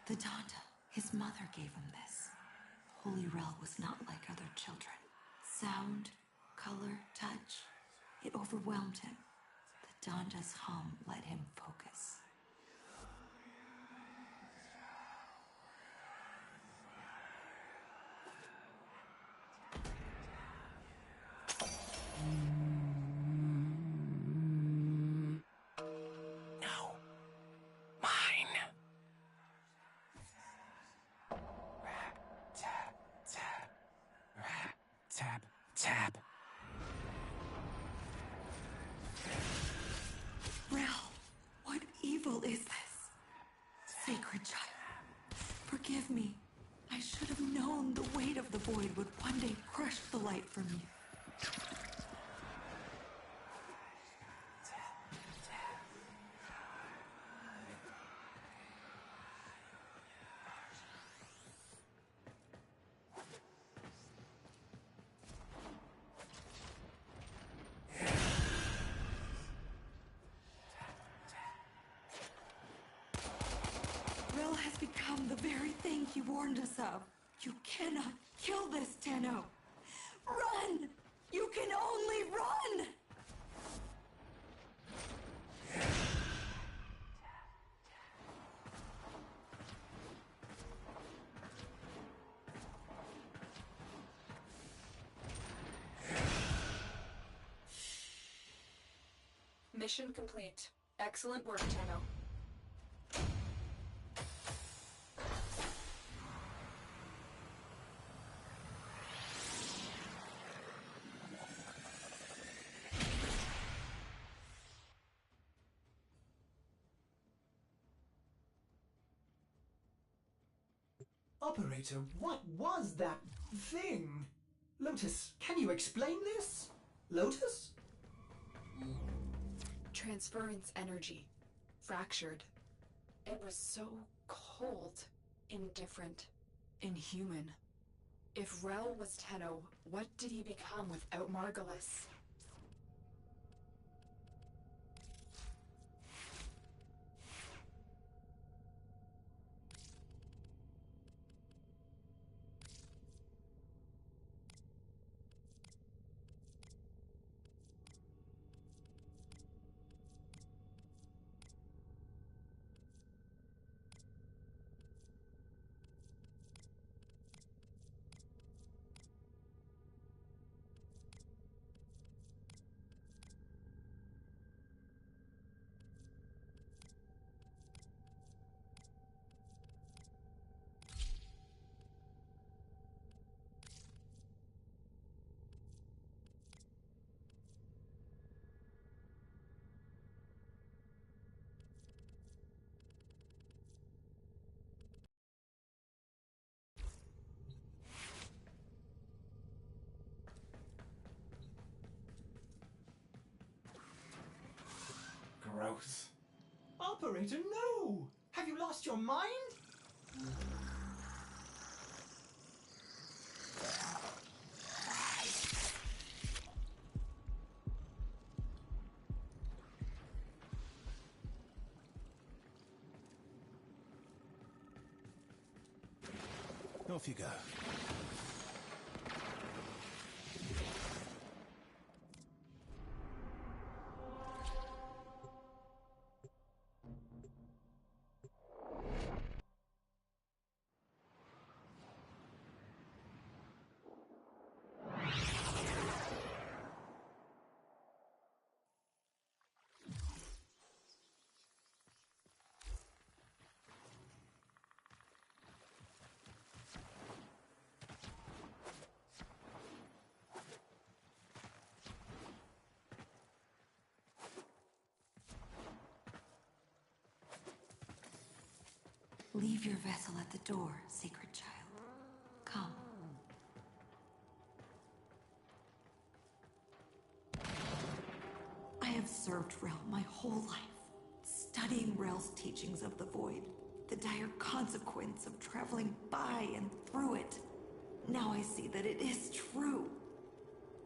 The Donda, his mother gave him this. Holy Rel was not like other children. Sound, color, touch, it overwhelmed him. The Donda's hum let him focus. No. Mine. Tap, tap. Tap, tap. Rel, what evil is this? Sacred child, forgive me. I should have known the weight of the void would one day crush the light from you. Rel has become the very thing he warned us of. You cannot kill this, Tenno. Run! You can only run! Mission complete. Excellent work, Tenno. Operator, what was that thing? Lotus, can you explain this? Lotus? Transference energy. Fractured. It was so cold. Indifferent. Inhuman. If Rel was Tenno, what did he become without Margulis? Gross. Operator, no! Have you lost your mind? Off you go. Leave your vessel at the door, sacred child. Come. I have served Rel my whole life, studying Rel's teachings of the void, the dire consequence of traveling by and through it. Now I see that it is true.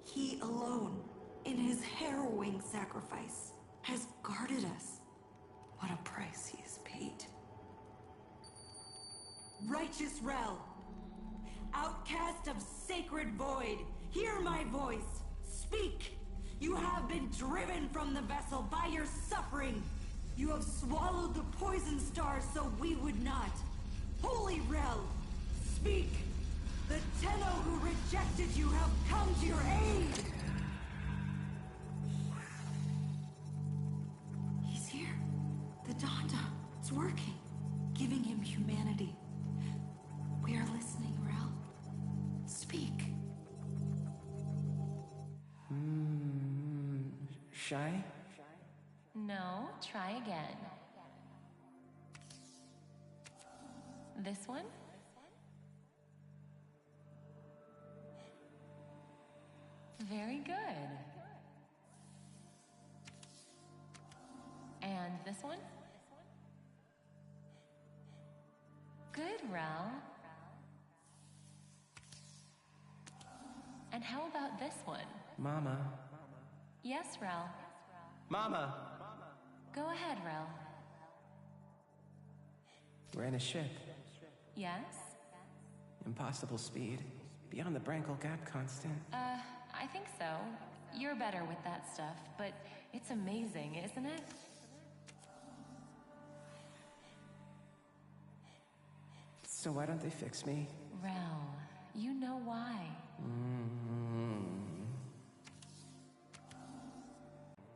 He alone, in his harrowing sacrifice, has guarded us. What a price he has paid. Righteous Rel, outcast of sacred void, hear my voice. Speak! You have been driven from the vessel by your suffering. You have swallowed the poison stars so we would not. Holy Rel, speak! The Tenno who rejected you have come to your aid! He's here. The Donda. It's working. Giving him humanity. We are listening, Rel. Speak. Shy? No, try again. This one? Very good. And this one? Good, Rel. And how about this one? Mama. Yes, Rel. Mama! Go ahead, Rel. We're in a ship. Yes? Impossible speed. Beyond the Brankel gap constant. I think so. You're better with that stuff, but it's amazing, isn't it? So why don't they fix me? Rel, you know why.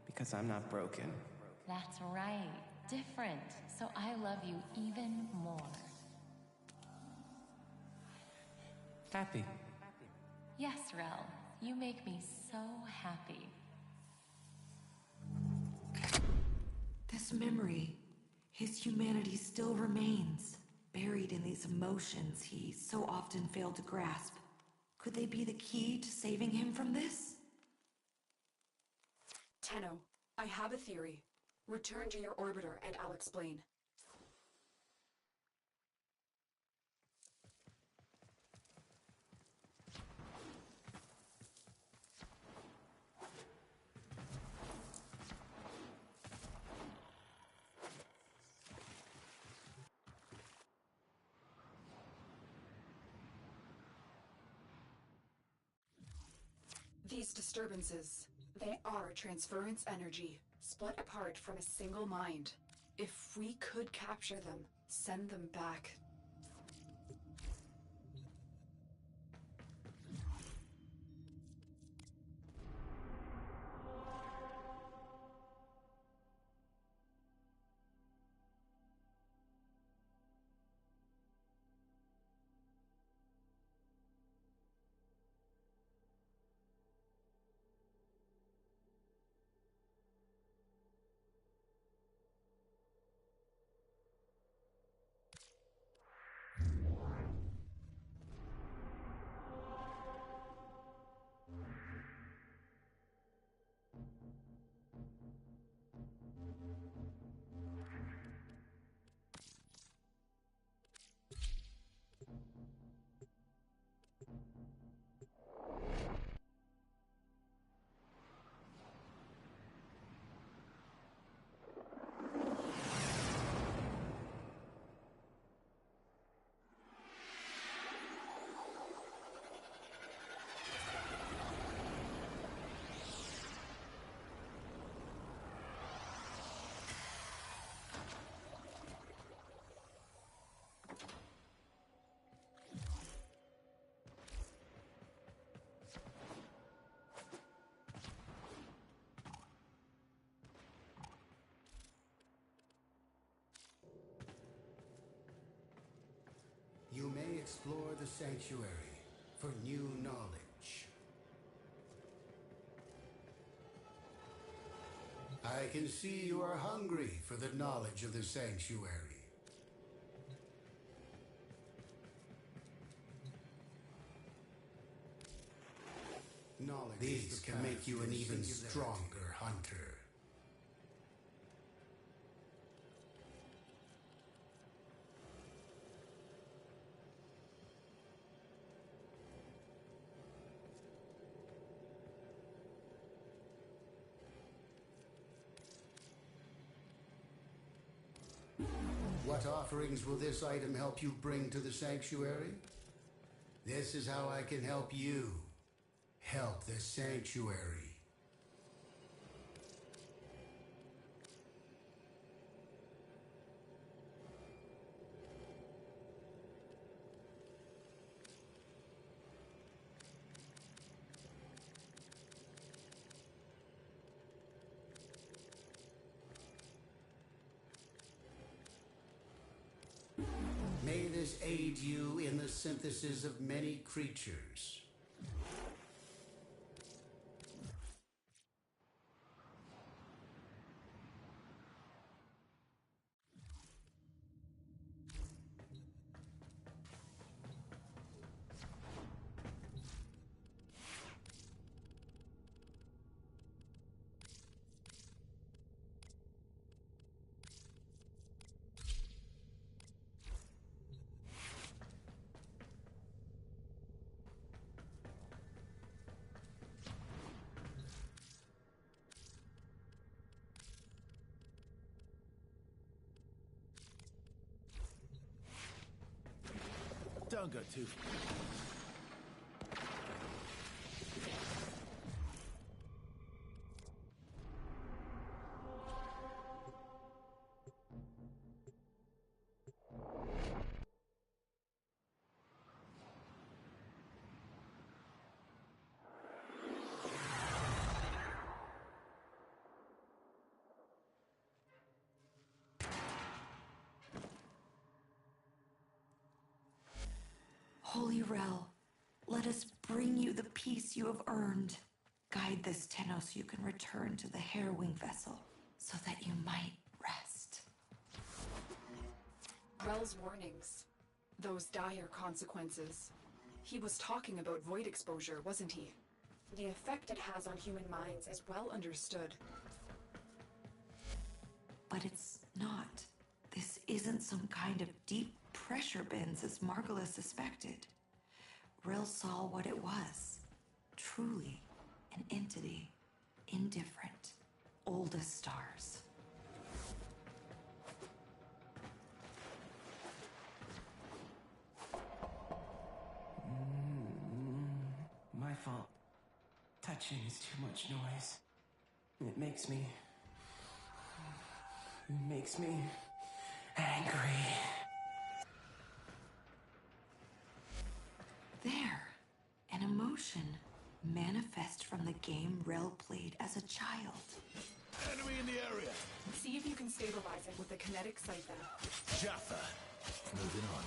Because I'm not broken. That's right. Different. So I love you even more. Happy. Yes, Rel. You make me so happy. This memory, his humanity still remains, buried in these emotions he so often failed to grasp. Could they be the key to saving him from this? Tenno, I have a theory. Return to your orbiter and I'll explain. These disturbances, they are transference energy, split apart from a single mind. If we could capture them, send them back. You may explore the sanctuary for new knowledge. I can see you are hungry for the knowledge of the sanctuary. Knowledge These can make you an even stronger hunter. What offerings will this item help you bring to the sanctuary? This is how I can help you. Help the sanctuary. May this aid you in the synthesis of many creatures. Don't go too. Holy Rel, let us bring you the peace you have earned. Guide this Tenno so you can return to the Harrowing vessel, so that you might rest. Rel's warnings. Those dire consequences. He was talking about void exposure, wasn't he? The effect it has on human minds is well understood. But it's not. This isn't some kind of deep pressure bends as Margolis suspected. Rel saw what it was. Truly an entity. Indifferent. Old as stars. My fault. Touching is too much noise. It makes me angry. There. An emotion. Manifest from the game Rel played as a child. Enemy in the area. See if you can stabilize it with the kinetic siphon. Jaffa. Moving on.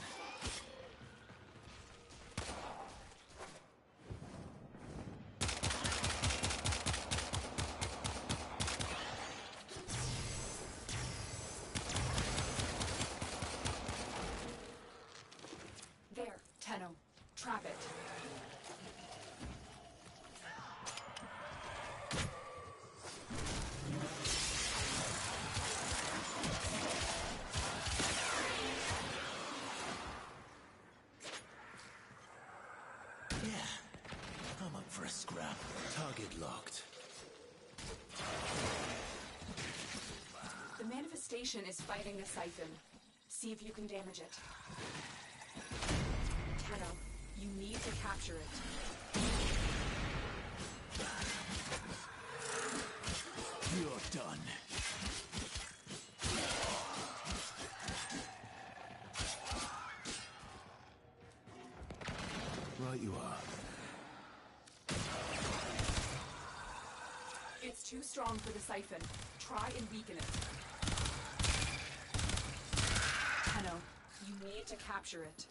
There, Tenno. Trap it. Yeah. I'm up for a scrap. Target locked. The manifestation is fighting the siphon. See if you can damage it. Tenno, you need to capture it. You're done. Right you are. It's too strong for the siphon. Try and weaken it. Tenno, you need to capture it.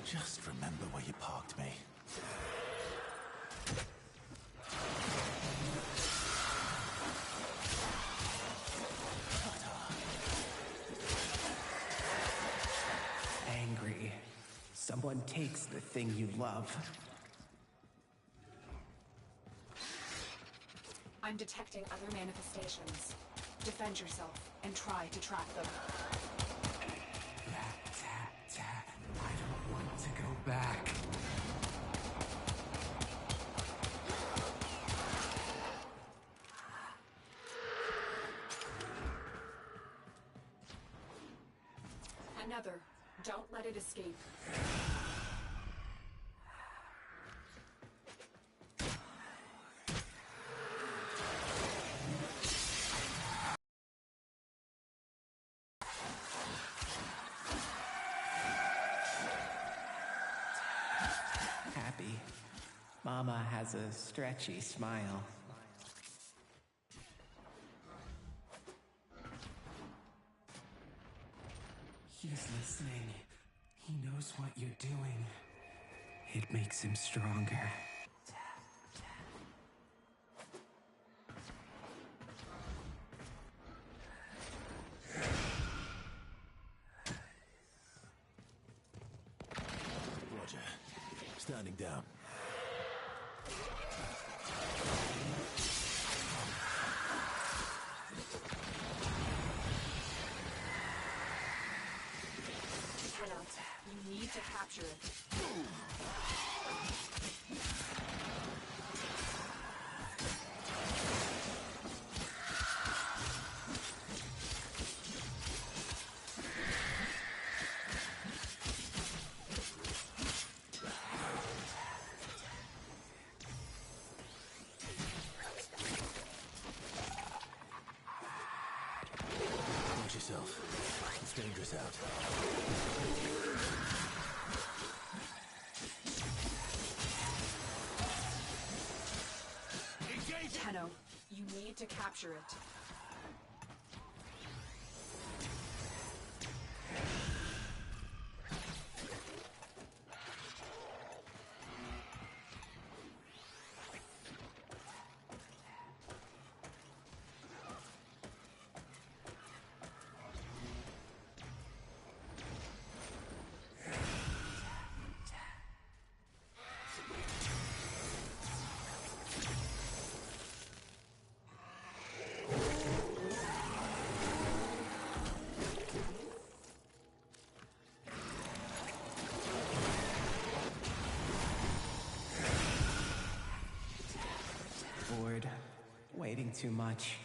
Just remember where you parked me. Angry. Someone takes the thing you love. I'm detecting other manifestations. Defend yourself and try to track them. Tap, tap, tap. I don't want to go back. Another. Don't let it escape. Happy. Mama has a stretchy smile. He's listening. He knows what you're doing. It makes him stronger. Roger. Standing down. You need to capture it. Watch yourself. It's dangerous out. Tenno, you need to capture it. Bored. Waiting too much.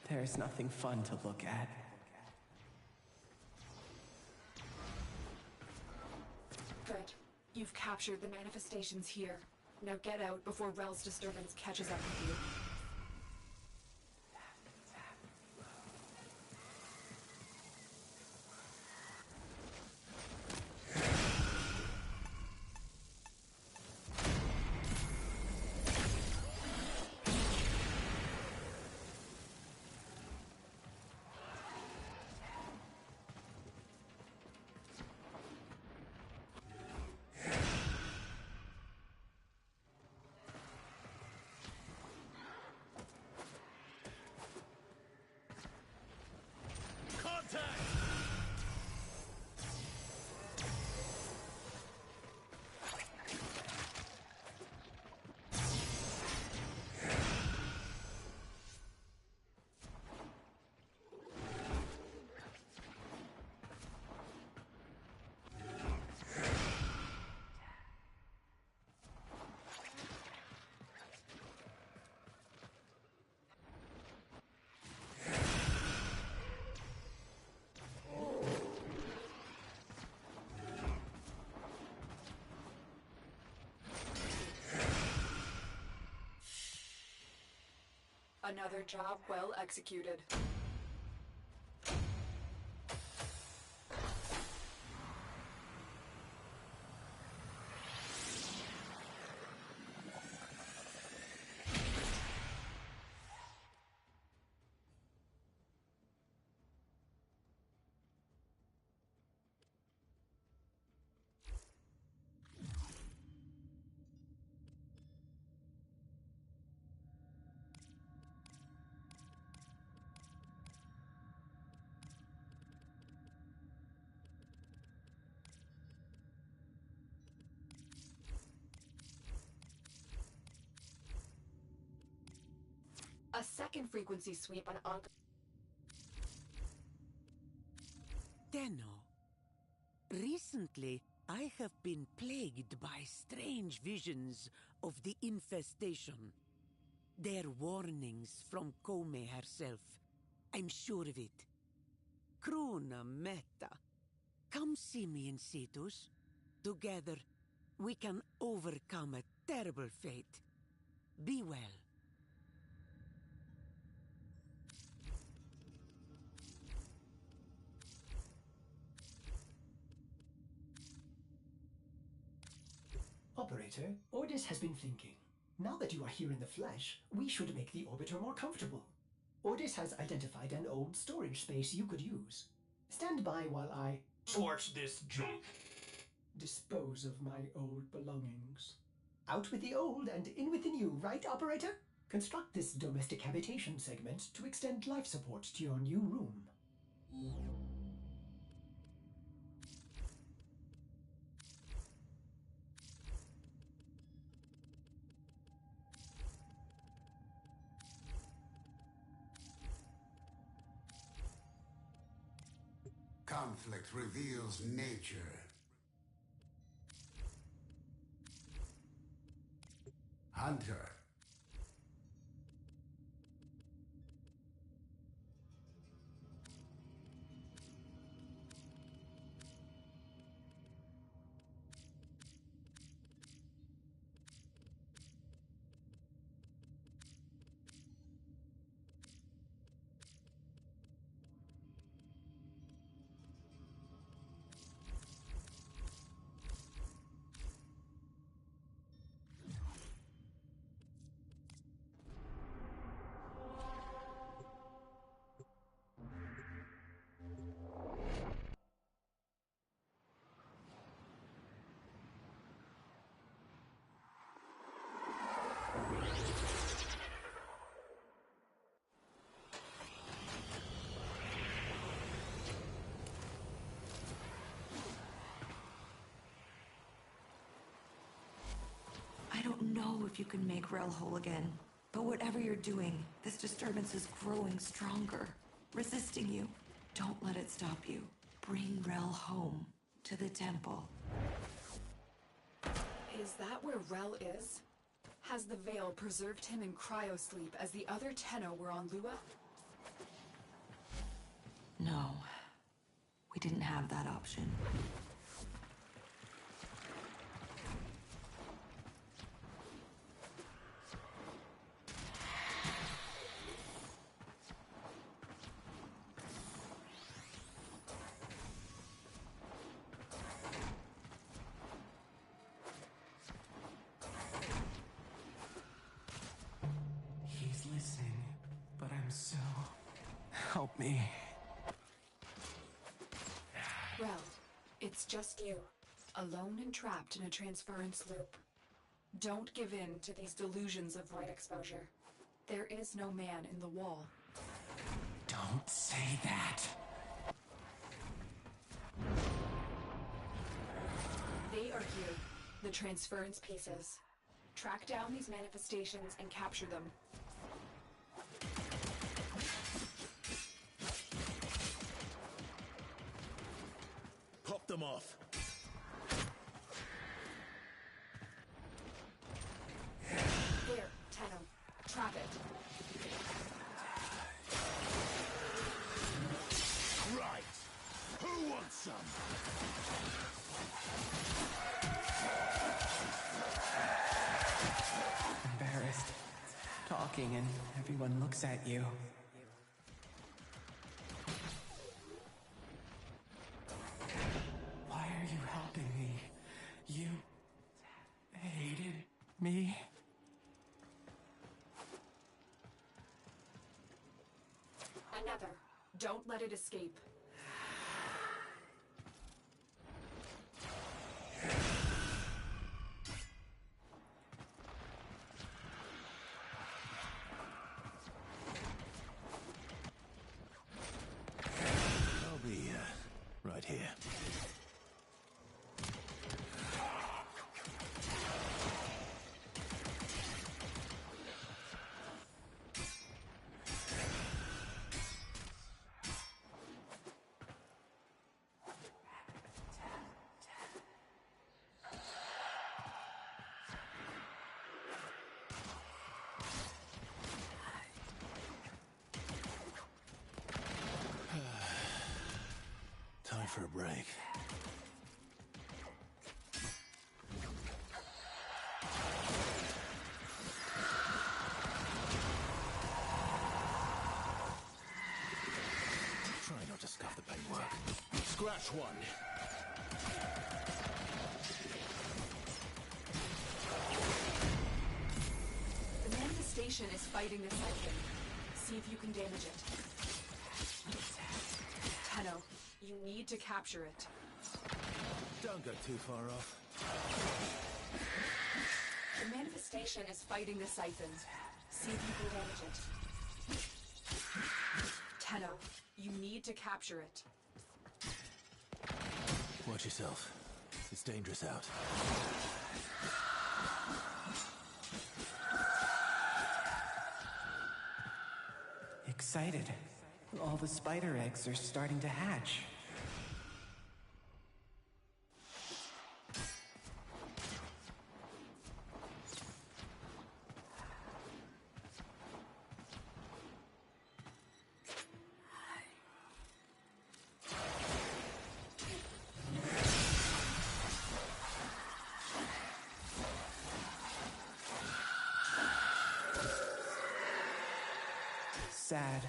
There's nothing fun to look at. Good. You've captured the manifestations here. Now get out before Rel's disturbance catches up with you. Another job well executed. A second frequency sweep on Tenno, recently I have been plagued by strange visions of the infestation. They're warnings from Kome herself. I'm sure of it. Kruna Meta. Come see me in Cetus. Together, we can overcome a terrible fate. Be well. Operator, Ordis has been thinking. Now that you are here in the flesh, we should make the orbiter more comfortable. Ordis has identified an old storage space you could use. Stand by while I torch this junk. Dispose of my old belongings. Out with the old and in with the new, right, Operator? Construct this domestic habitation segment to extend life support to your new room. Conflict reveals nature. Hunter. I don't know if you can make Rel whole again, but whatever you're doing, this disturbance is growing stronger, resisting you. Don't let it stop you. Bring Rel home to the temple. Is that where Rel is? Has the Veil preserved him in cryosleep as the other Tenno were on Lua? No, we didn't have that option. He's listening, but I'm so... Help me. Rel, it's just you, alone and trapped in a transference loop. Don't give in to these delusions of void exposure. There is no man in the wall. Don't say that. They are here, the transference pieces. Track down these manifestations and capture them. Pop them off. There, Tenno. Trap it. Right. Who wants some? Embarrassed. Talking and everyone looks at you. Why are you helping me? You... hated me? Another. Don't let it escape. I'll be, right here. for a break. Try not to scuff the paintwork. Scratch one. The manifestation is fighting the siphon. See if you can damage it. Tenno, you need to capture it. Don't go too far off. The manifestation is fighting the siphon. See if you can damage it. Tenno, you need to capture it. Watch yourself. It's dangerous out. Excited. All the spider eggs are starting to hatch. Sad.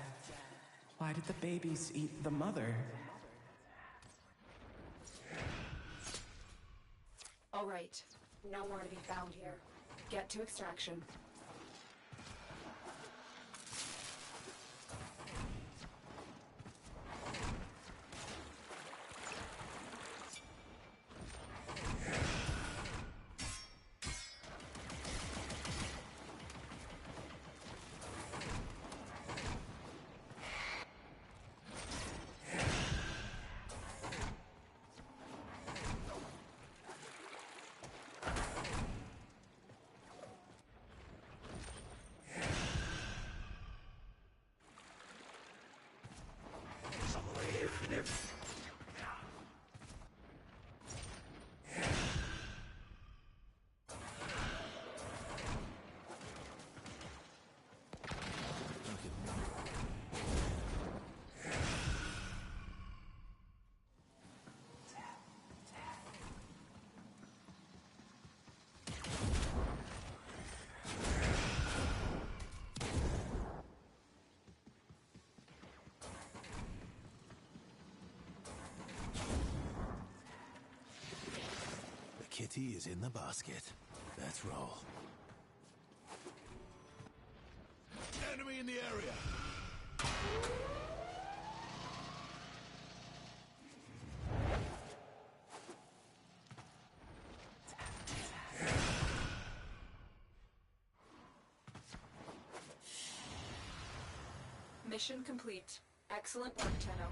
Why did the babies eat the mother? All right, no more to be found here. Get to extraction. Kitty is in the basket. Let's roll. Enemy in the area! Mission complete. Excellent work, Tenno.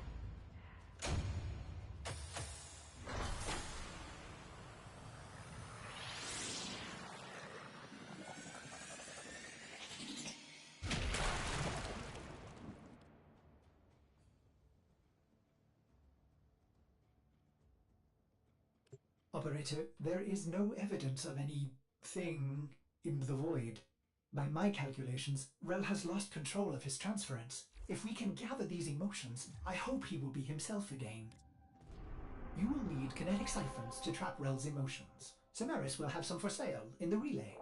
Operator, there is no evidence of any thing in the void. By my calculations, Rel has lost control of his transference. If we can gather these emotions, I hope he will be himself again. You will need kinetic siphons to trap Rel's emotions. Samaris will have some for sale in the relay.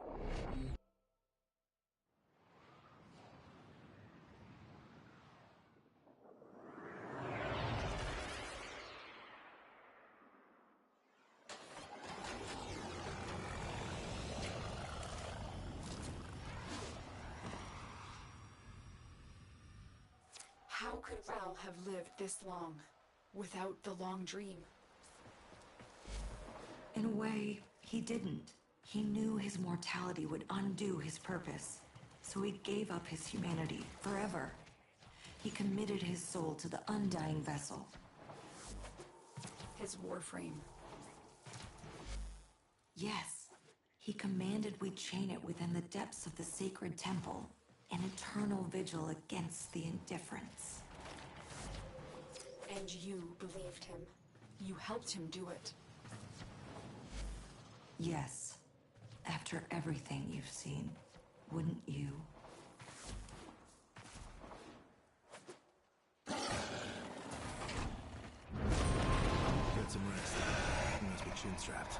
How could Rel have lived this long without the long dream? In a way, he didn't. He knew his mortality would undo his purpose, so he gave up his humanity forever. He committed his soul to the undying vessel. His Warframe. Yes, he commanded we chain it within the depths of the sacred temple, an eternal vigil against the indifference. And you believed him. You helped him do it. Yes, after everything you've seen, wouldn't you? Get some rest. You must be chin-strapped.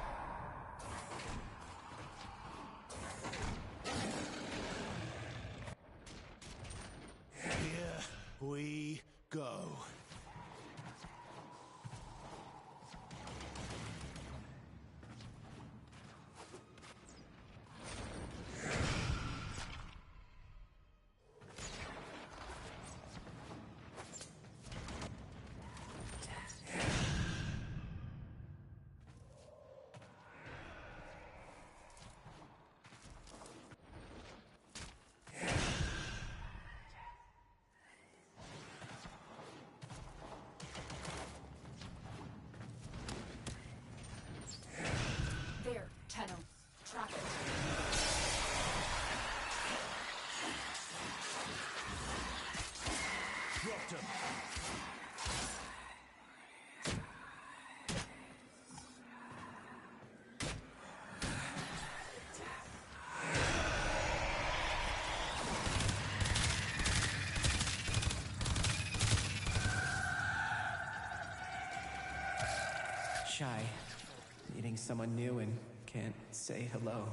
Here we go. There, Tenno. Trap it. Dropped him. Shy. Meeting someone new and can't say hello.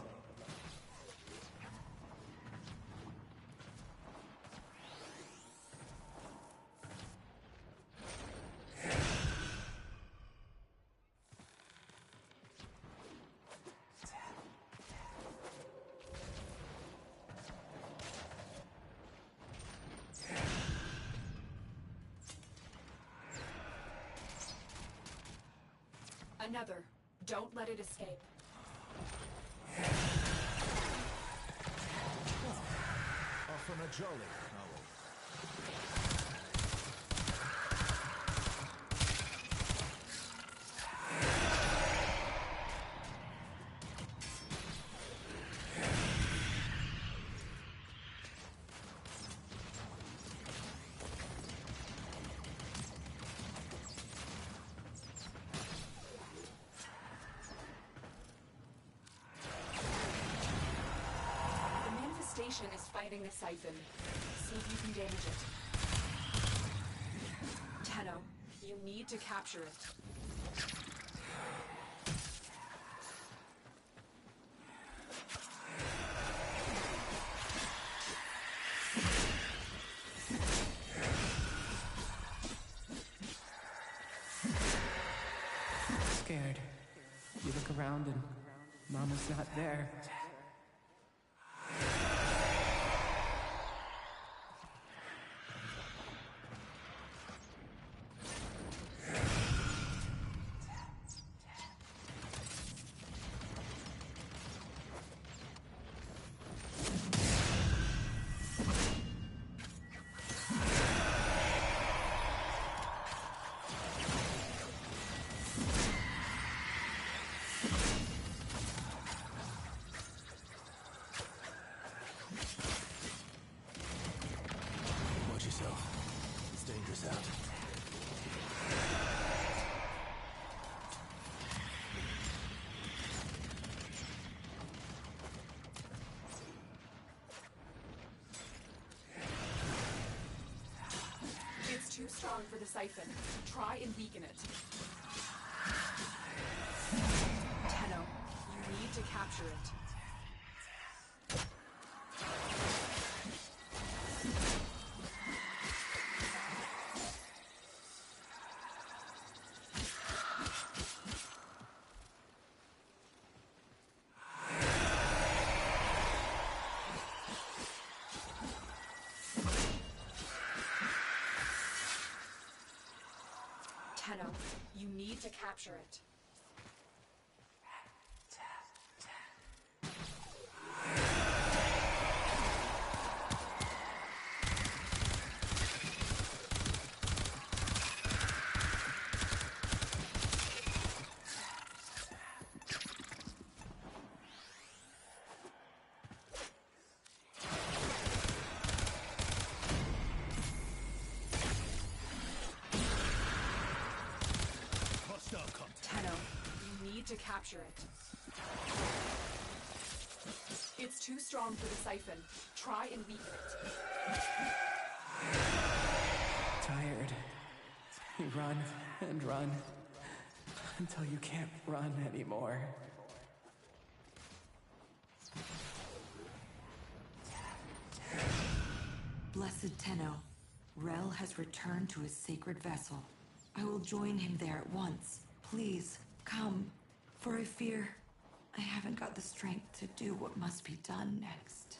Another. Don't let it escape. Off on a jolly, Owl. The manifestation is fighting the siphon. See if you can damage it. Tenno, you need to capture it. Scared. You look around and Mama's not there. Watch yourself. It's dangerous out. It's too strong for the siphon. Try and weaken it. Tenno, you need to capture it. Tenno, you need to capture it. Hostile contact. Tenno, you need to capture it. It's too strong for the siphon. Try and weaken it. Tired. We run and run. Until you can't run anymore. Blessed Tenno, Rel has returned to his sacred vessel. I will join him there at once. Please, come, for I fear I haven't got the strength to do what must be done next.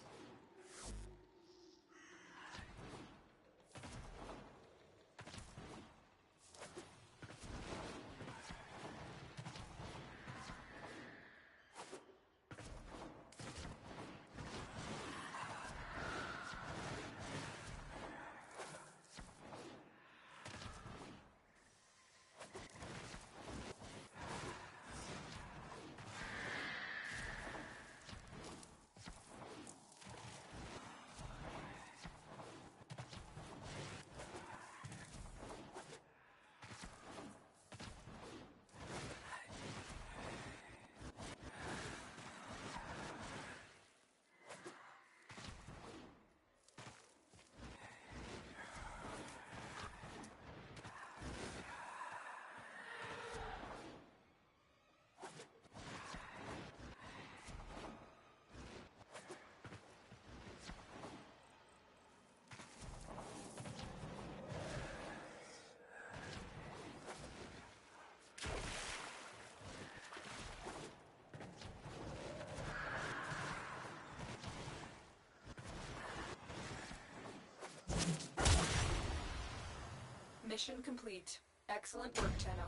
Mission complete. Excellent work, Tenno.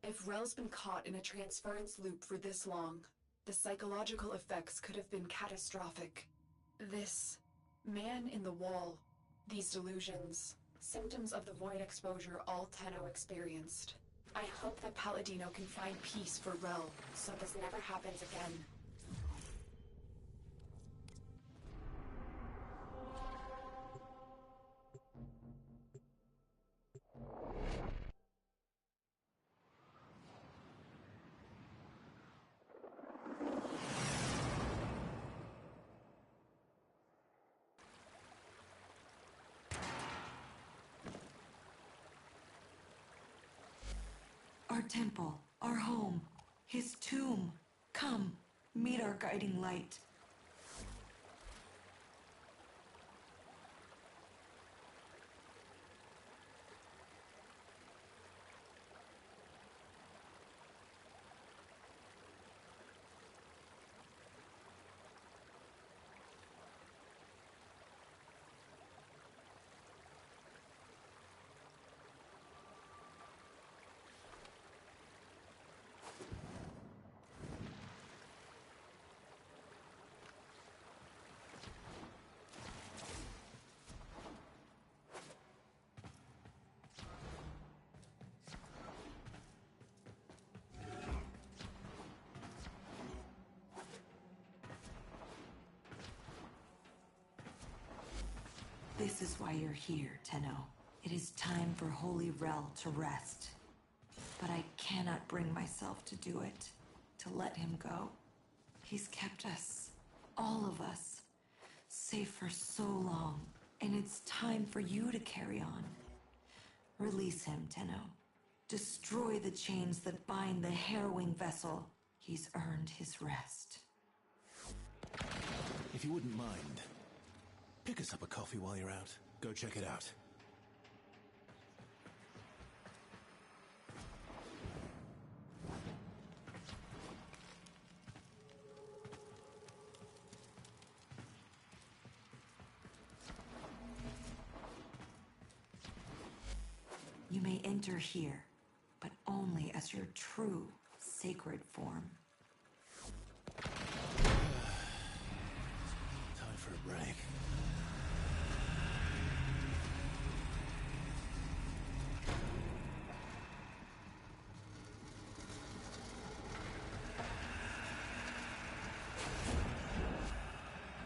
If Rel's been caught in a transference loop for this long, the psychological effects could have been catastrophic. This man in the wall, these delusions, symptoms of the void exposure all Tenno experienced. I hope that Palladino can find peace for Rel, so this never happens again. Our temple, our home, his tomb. Come, meet our guiding light. This is why you're here, Tenno. It is time for Holy Rel to rest. But I cannot bring myself to do it, to let him go. He's kept us, all of us, safe for so long, and it's time for you to carry on. Release him, Tenno. Destroy the chains that bind the harrowing vessel. He's earned his rest. If you wouldn't mind, pick us up a coffee while you're out. Go check it out. You may enter here, but only as your true sacred form. Time for a break.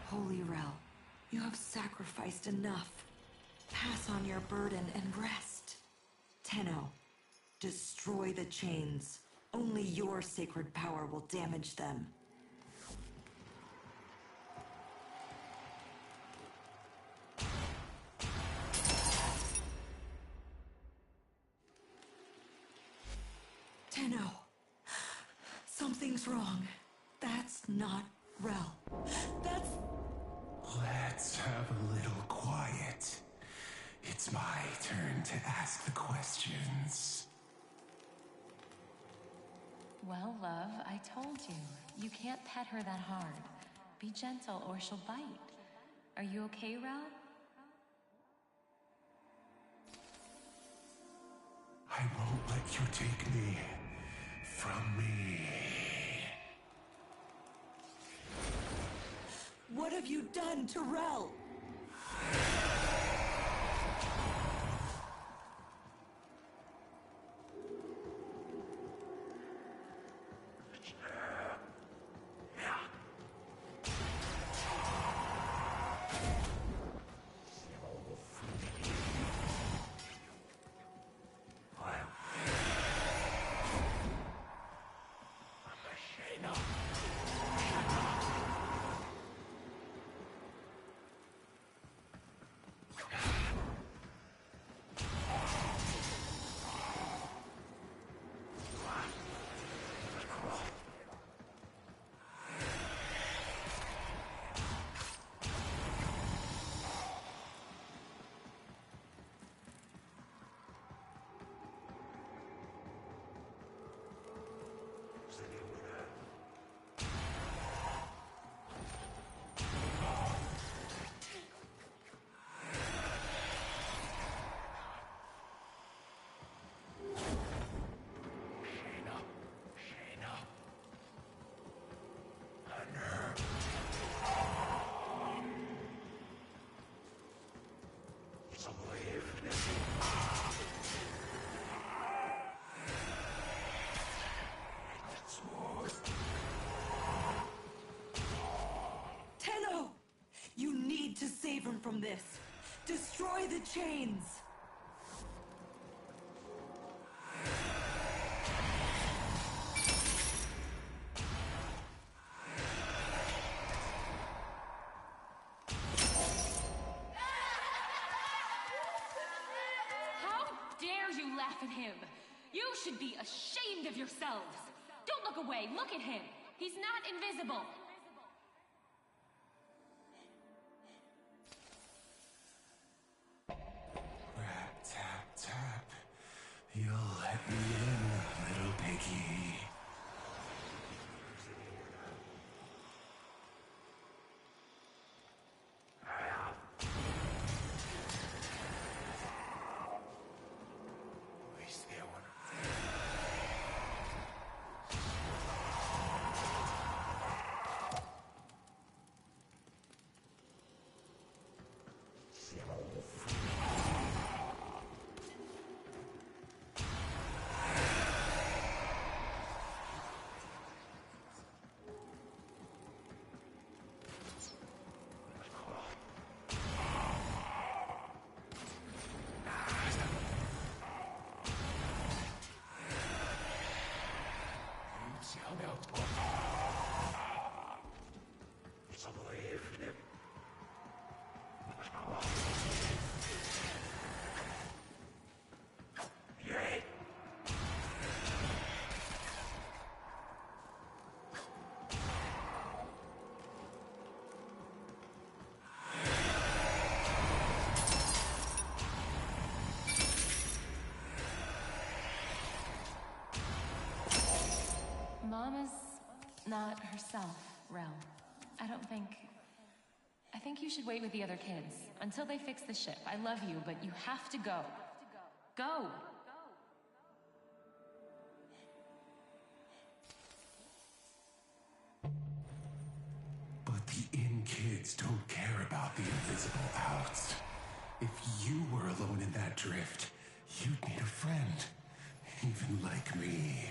Holy Rel, you have sacrificed enough. Pass on your burden and rest. Tenno, destroy the chains. Only your sacred power will damage them. Tenno, something's wrong. That's not Rel. That's... Let's have a little quiet. It's my turn to ask the questions. Well, love, I told you. You can't pet her that hard. Be gentle or she'll bite. Are you okay, Rel? I won't let you take me from me. What have you done to Rel? Tenno! You need to save him from this. Destroy the chains! How dare you laugh at him? You should be ashamed of yourselves. Don't look away. Look at him. He's not invisible. Rat tap tap. You'll let me in, little piggy. Mama's not herself, Rel. I think you should wait with the other kids until they fix the ship. I love you, but you have to go. Go! But the Inn kids don't care about the invisible outs. If you were alone in that drift, you'd need a friend. Even like me.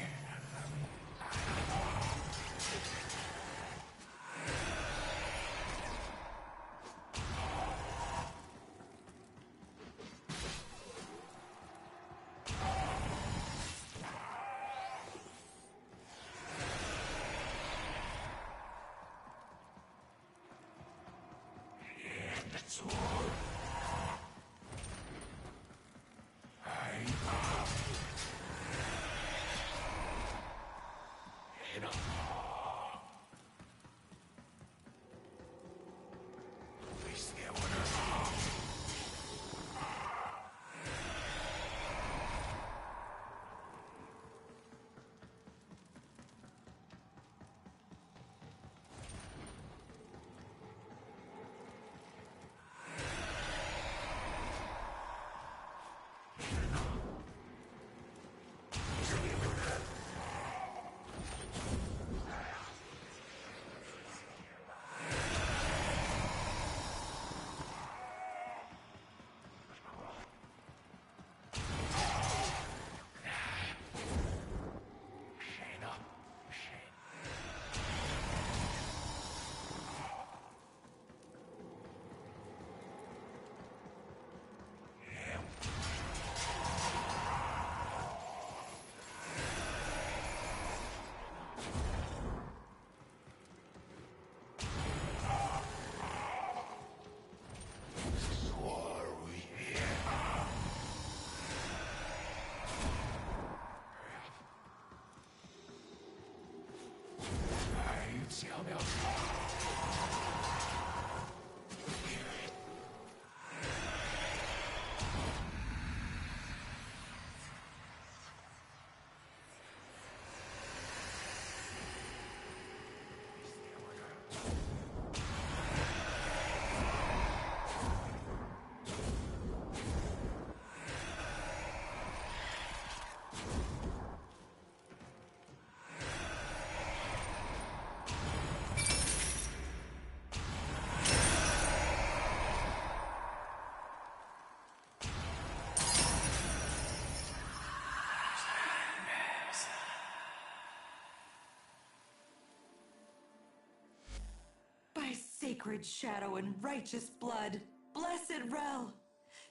By sacred shadow and righteous blood, blessed Rel,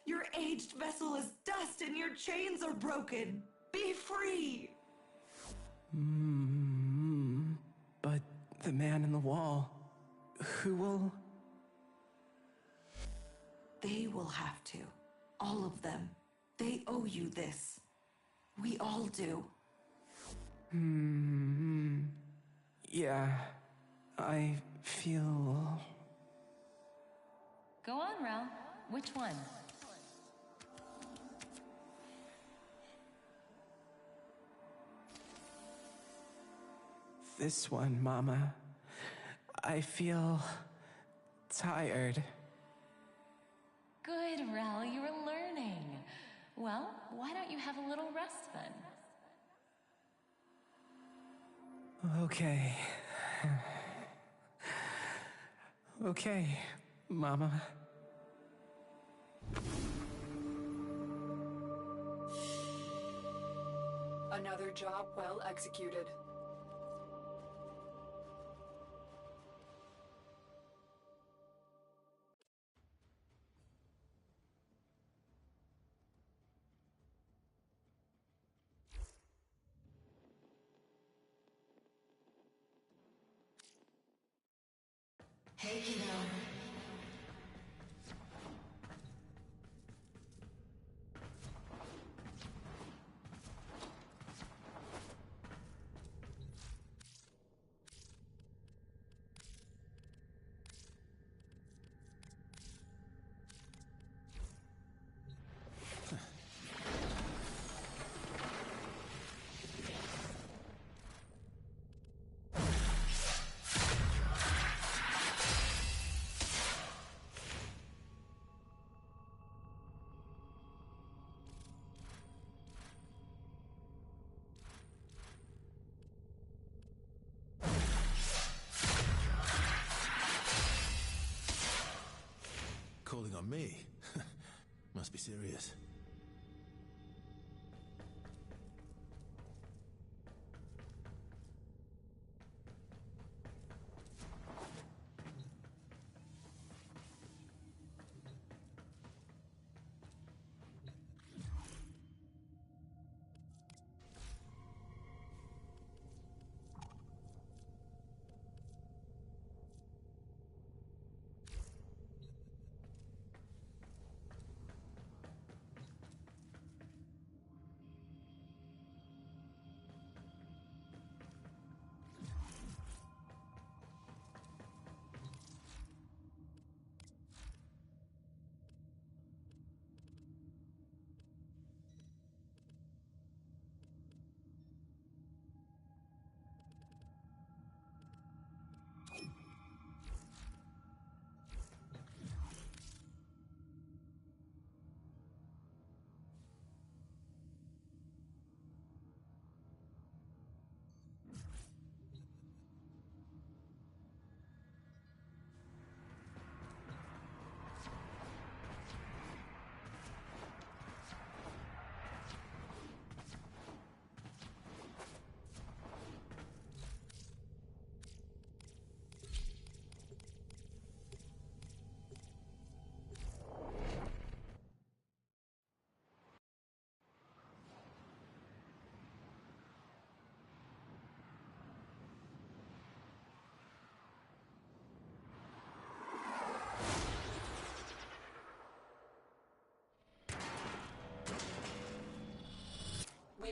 your aged vessel is dust and your chains are broken. Be free! But the man in the wall, who will... They will have to. All of them. They owe you this. We all do. Yeah, I feel... Go on, Rel. Which one? This one, Mama. I feel... tired. Good, Rel, you're learning. Well, why don't you have a little rest then? Okay. Okay, Mama. Another job well executed. Hey, kiddo. Calling on me? Must be serious.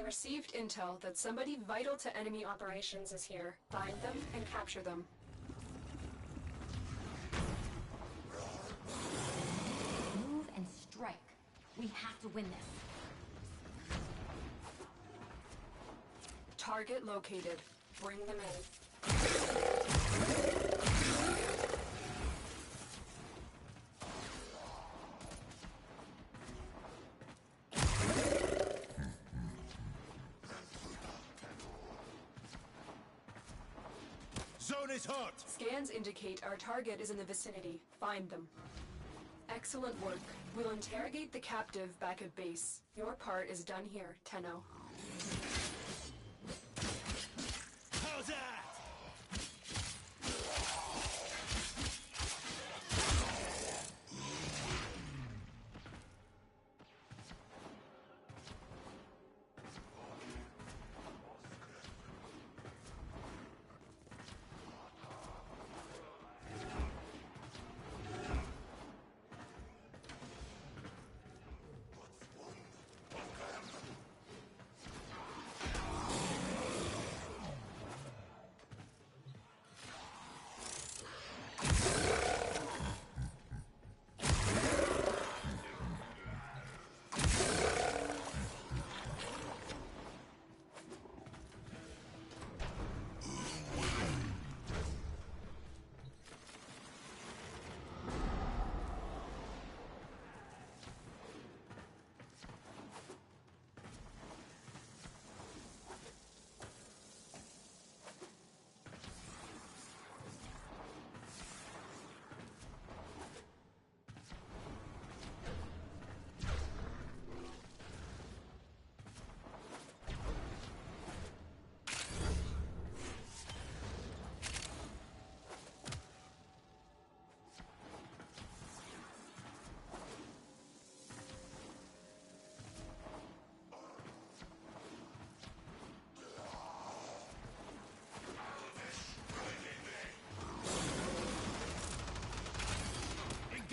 We received intel that somebody vital to enemy operations is here. Find them and capture them. Move and strike. We have to win this. Target located. Bring them in. Zone is hot! Scans indicate our target is in the vicinity. Find them. Excellent work. We'll interrogate the captive back at base. Your part is done here, Tenno. How's that?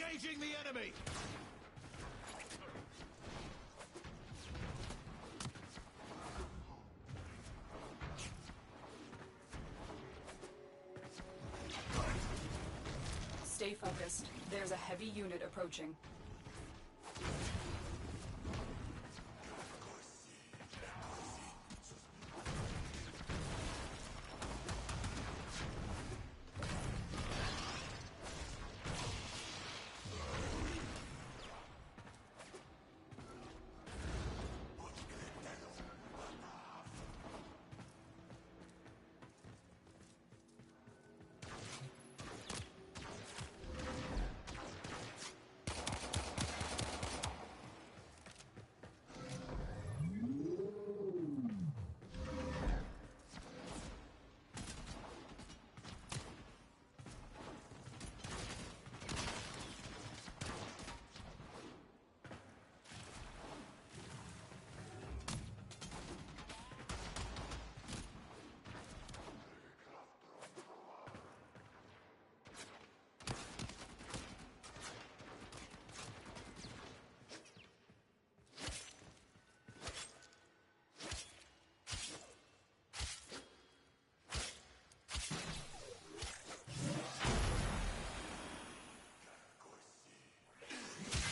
Engaging the enemy! Stay focused. There's a heavy unit approaching.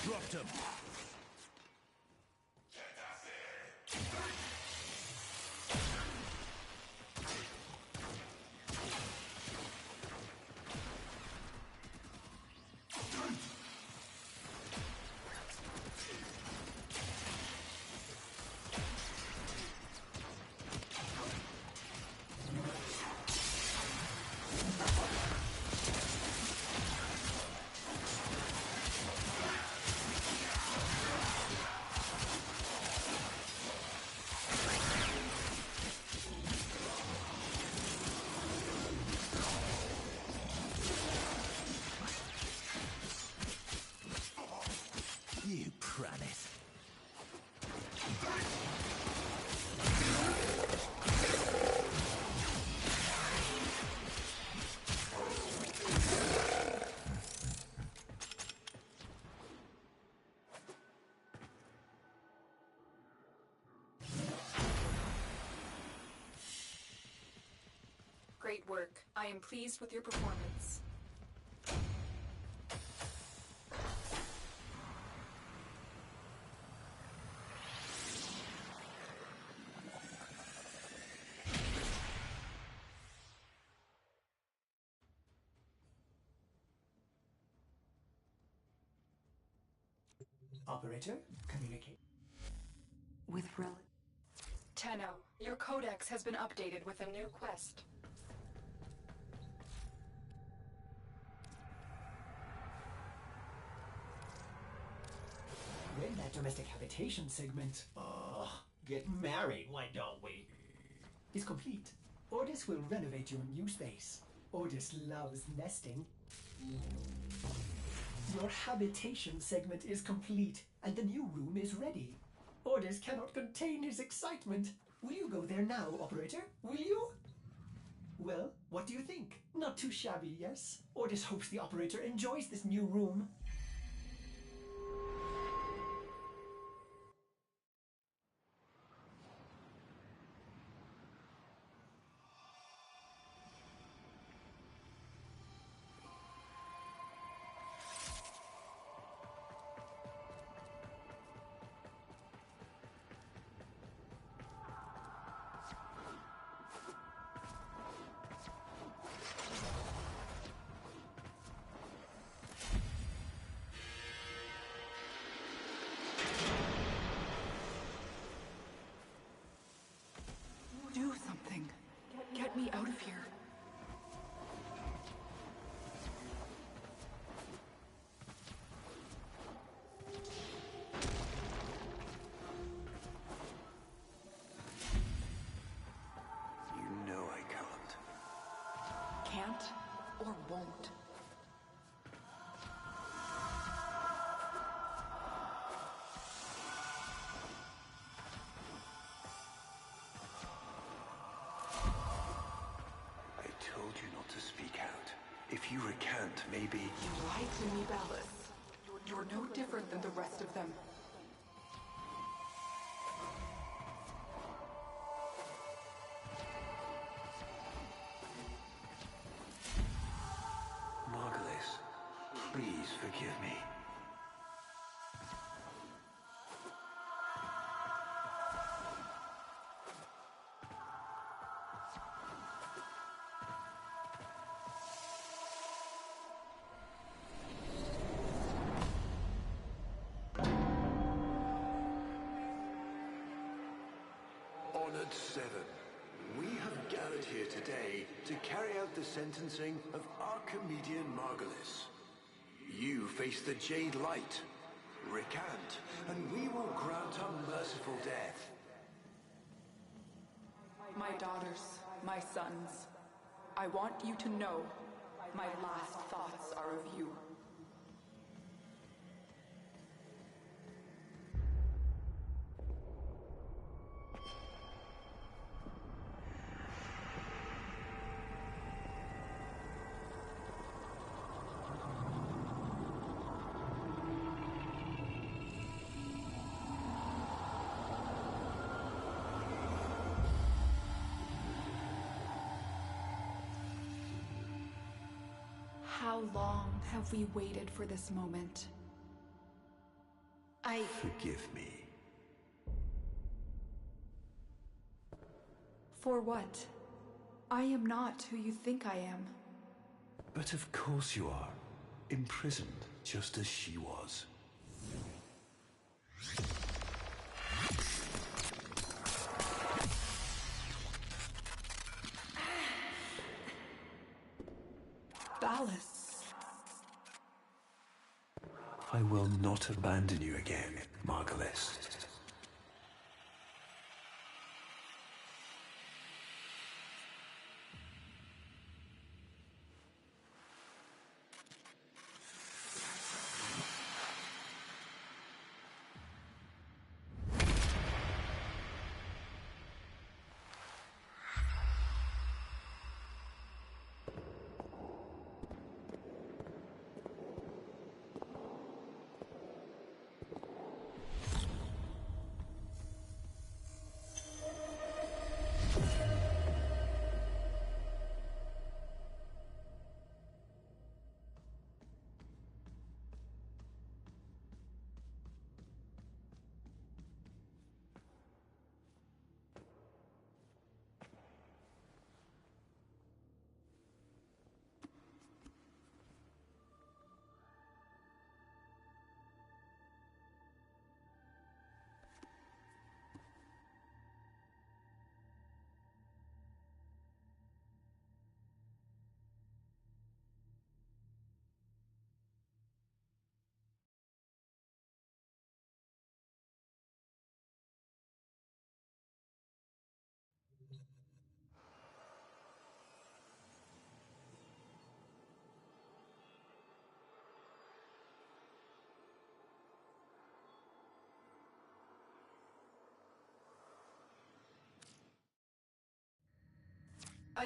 Dropped him. Great work. I am pleased with your performance. Operator, communicate. With Rel. Tenno, your codex has been updated with a new quest. We're in that domestic habitation segment. Get married, why don't we? Is complete. Ordis will renovate your new space. Ordis loves nesting. Your habitation segment is complete, and the new room is ready. Ordis cannot contain his excitement. Will you go there now, operator? Will you? Well, what do you think? Not too shabby, yes? Ordis hopes the operator enjoys this new room. Do something. Get me out of here. You know I can't. Can't or won't. I told you not to speak out. If you recant, maybe... You lied to me, Ballas. You're no different than the rest of them. Margulis, please forgive me. Honored Seven, we have gathered here today to carry out the sentencing of Archimedean Margulis. You face the Jade Light. Recant, and we will grant a merciful death. My daughters, my sons, I want you to know my last thoughts are of you. How long have we waited for this moment? Forgive me. For what? I am not who you think I am. But of course you are. Imprisoned, just as she was. Ballas. I will not abandon you again, Margulis.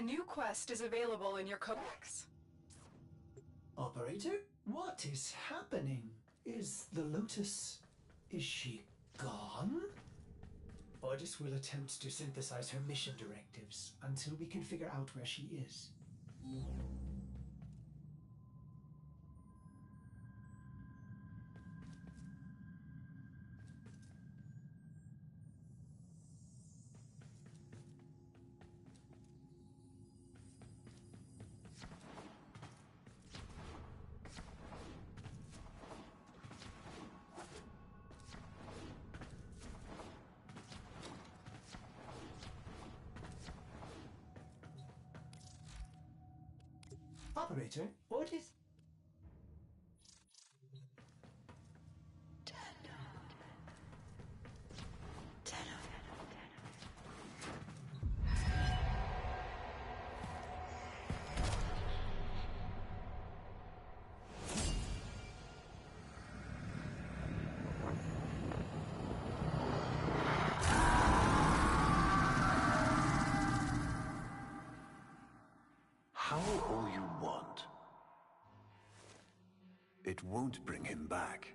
A new quest is available in your codex. Operator? What is happening? Is the Lotus... is she gone? Ordis will attempt to synthesize her mission directives until we can figure out where she is. Operator, Ordis... How all you want. It won't bring him back.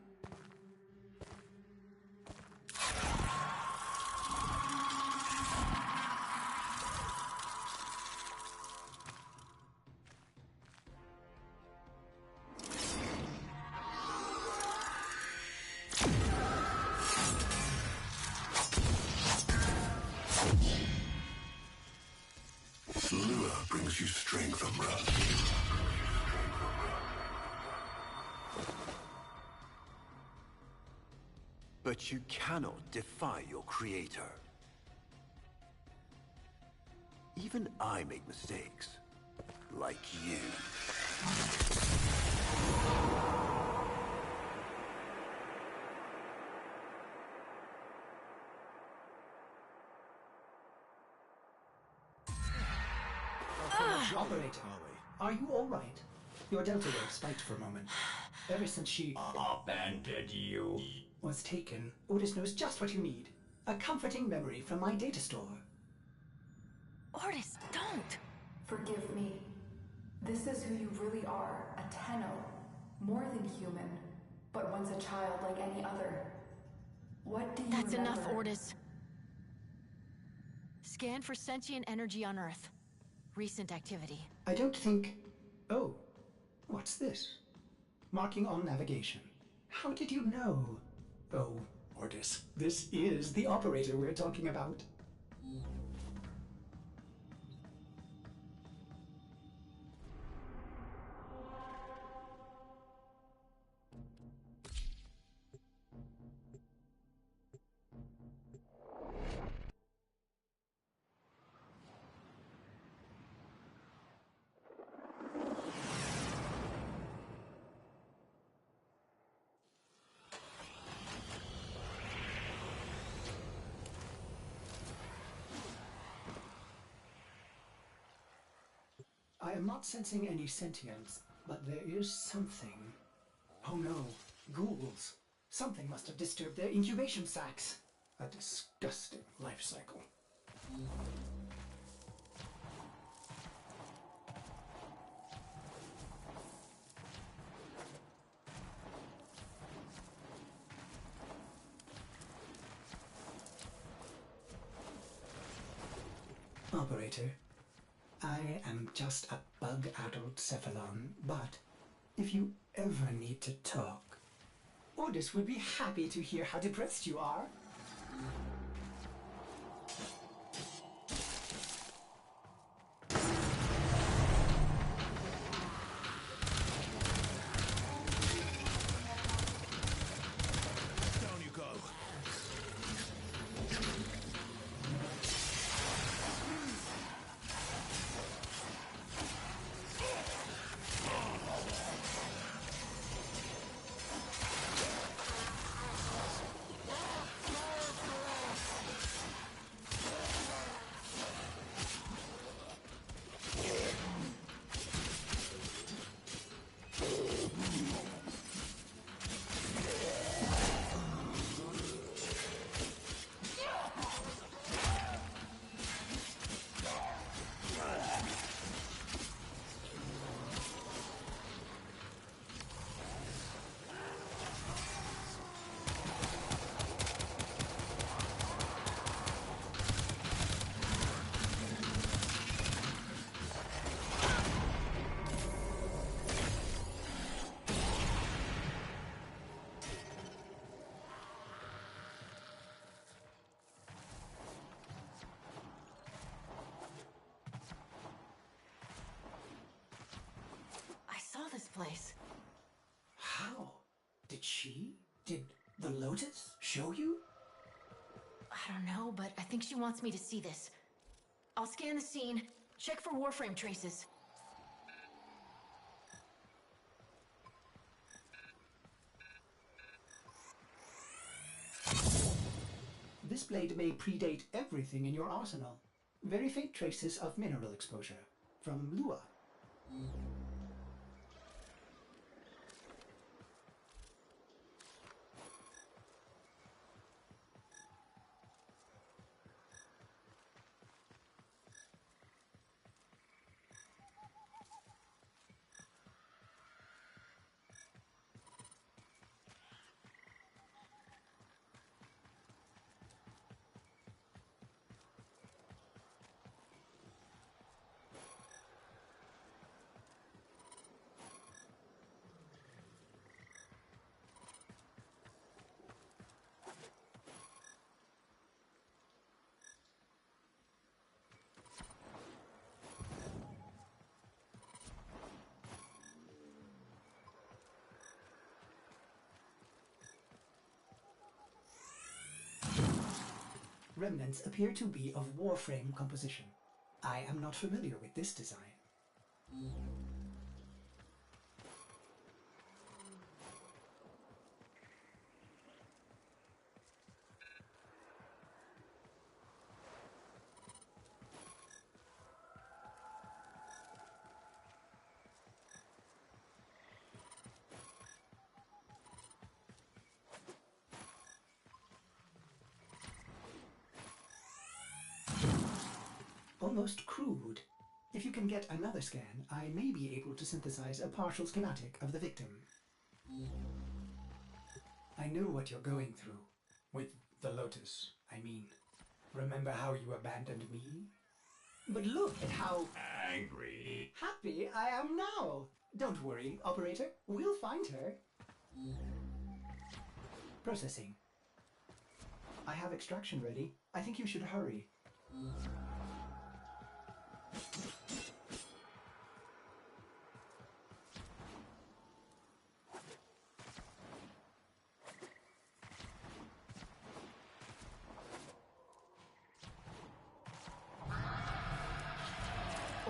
Lure brings you strength, Umbra. But you cannot defy your creator. Even I make mistakes. Like you. Operator, are you alright? Your Delta Wave spiked for a moment. Ever since she... abandoned you. ...was taken, Ordis knows just what you need. A comforting memory from my data store. Ordis, don't! Forgive me. This is who you really are, a Tenno. More than human, but once a child like any other. What do you That's remember? enough, Ordis. Scan for sentient energy on Earth. Recent activity. I don't think... Oh, what's this? Marking on navigation. How did you know? Oh, Ordis, this is the operator we're talking about. I am not sensing any sentience, but there is something. Oh no, ghouls. Something must have disturbed their incubation sacs. A disgusting life cycle. Operator, I am just a bug-addled Cephalon, but if you ever need to talk, Ordis would be happy to hear how depressed you are. Down you go. place. How? Did the Lotus show you? I don't know, but I think she wants me to see this. I'll scan the scene, check for Warframe traces. This blade may predate everything in your arsenal. Very faint traces of mineral exposure. From Lua. Remnants appear to be of Warframe composition. I am not familiar with this design. Almost crude. If you can get another scan, I may be able to synthesize a partial schematic of the victim. I know what you're going through. With the Lotus, I mean. Remember how you abandoned me? But look at how angry, happy I am now. Don't worry, operator. We'll find her. Processing. I have extraction ready. I think you should hurry.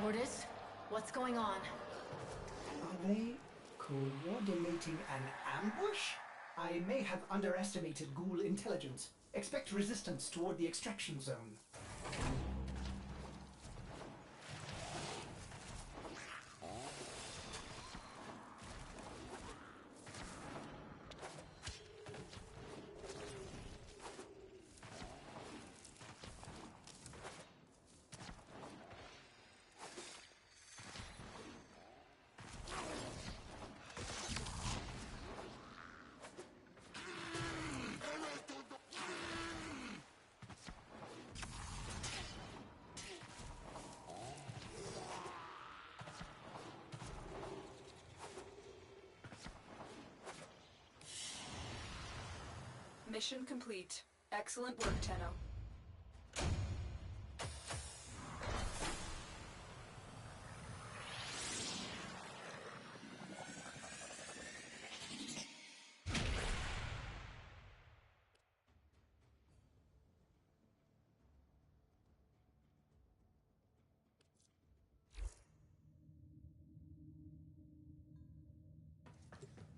Ordis, what's going on? Are they coordinating an ambush? I may have underestimated ghoul intelligence. Expect resistance toward the extraction zone. Mission complete. Excellent work, Tenno.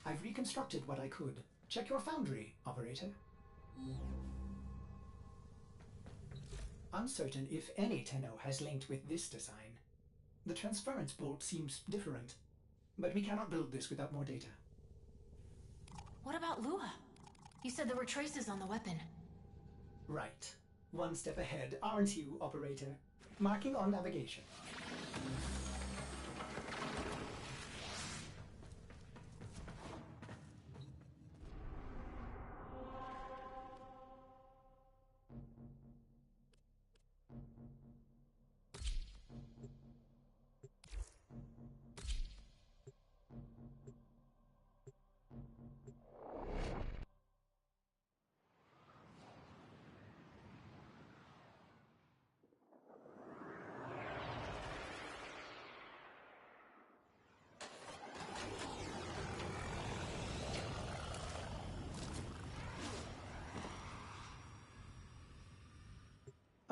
I've reconstructed what I could. Check your foundry, operator. Uncertain if any Tenno has linked with this design. The transference bolt seems different, but we cannot build this without more data. What about Lua? You said there were traces on the weapon. Right. One step ahead, aren't you, operator? Marking on navigation.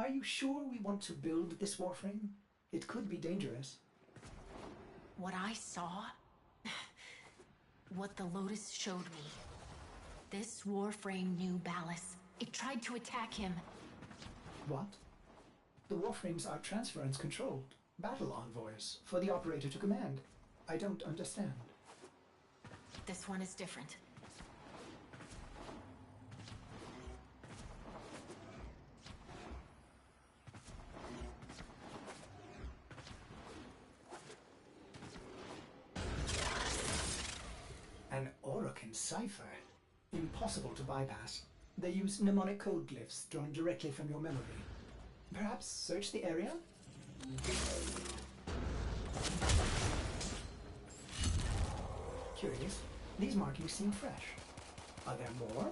Are you sure we want to build this Warframe? It could be dangerous. What I saw... what the Lotus showed me. This Warframe knew Ballas. It tried to attack him. What? The Warframes are transference controlled. Battle envoys for the operator to command. I don't understand. This one is different. An Orokin cipher? Impossible to bypass. They use mnemonic code glyphs drawn directly from your memory. Perhaps search the area? Curious. These markings seem fresh. Are there more?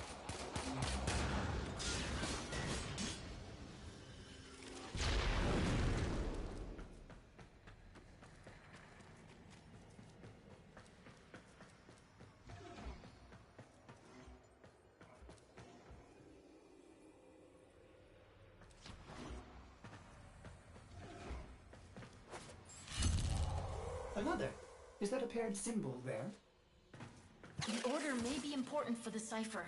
Another. Is that a paired symbol there? The order may be important for the cipher.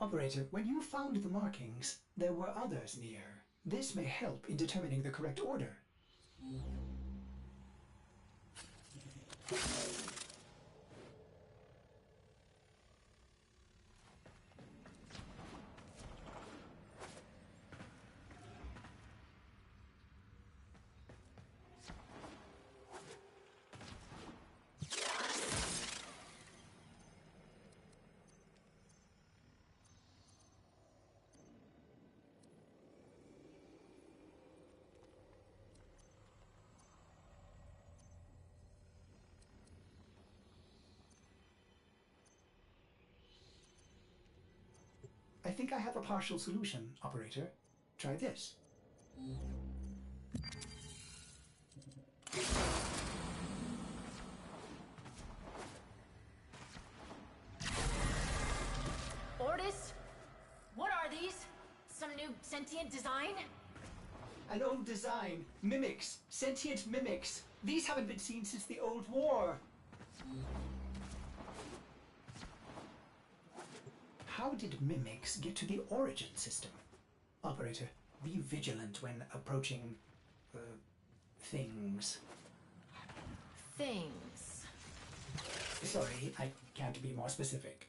Operator, when you found the markings, there were others near. This may help in determining the correct order. I think I have a partial solution, Operator. Try this. Ordis? What are these? Some new sentient design? An old design. Mimics. Sentient mimics. These haven't been seen since the old war. How did mimics get to the origin system? Operator, be vigilant when approaching... things. Things. Sorry, I can't be more specific.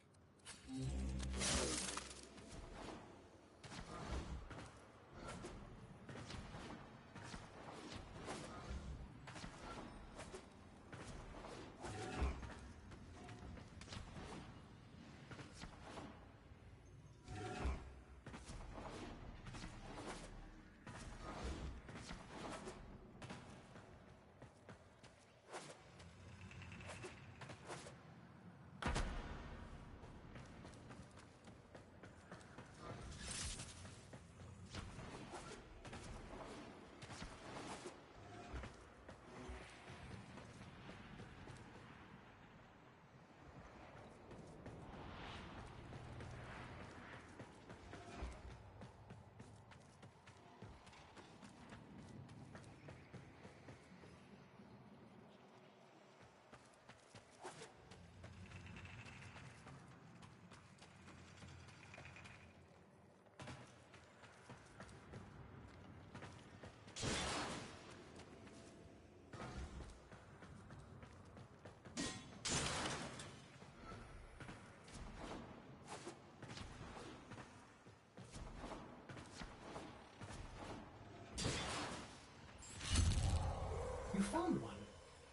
You found one.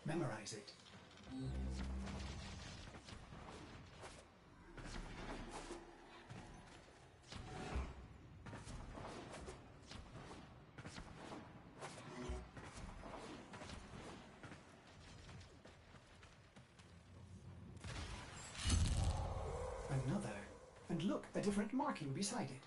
Memorize it. And look, a different marking beside it.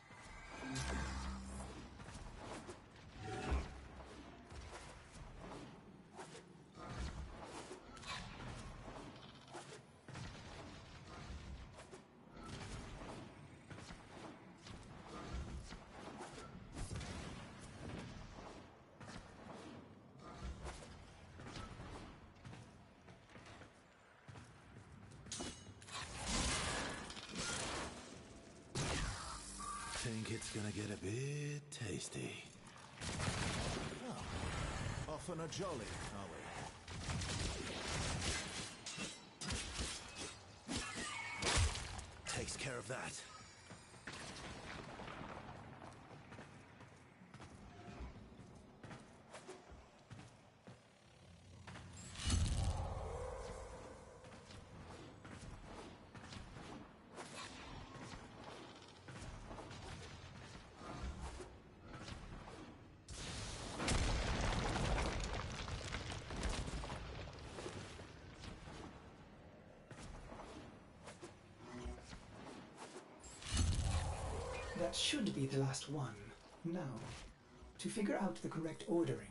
Think it's gonna get a bit tasty. Oh, off on a jolly, are we? Takes care of that. That should be the last one. Now, to figure out the correct ordering.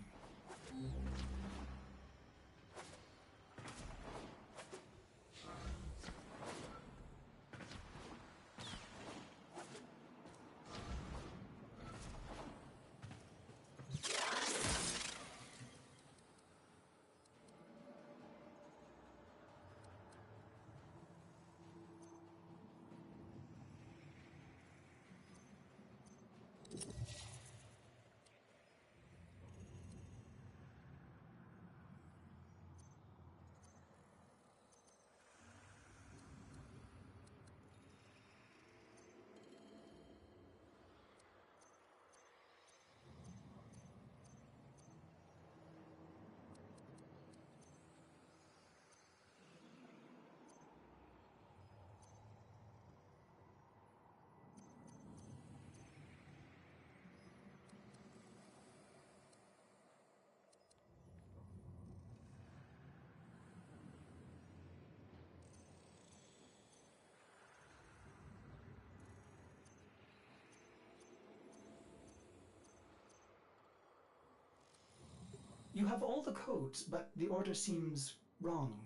You have all the codes, but the order seems wrong.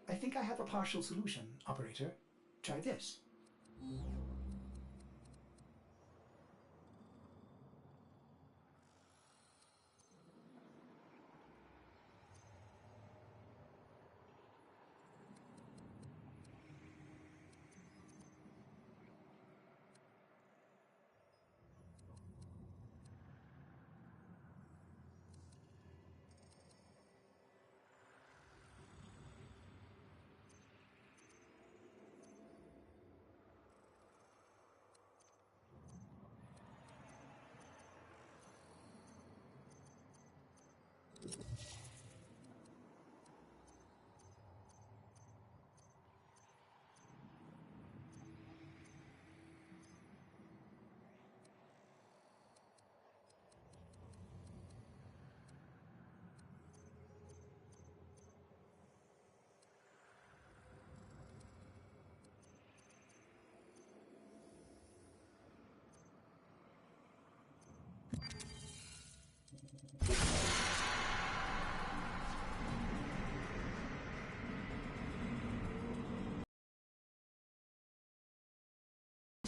I think I have a partial solution, operator. Try this.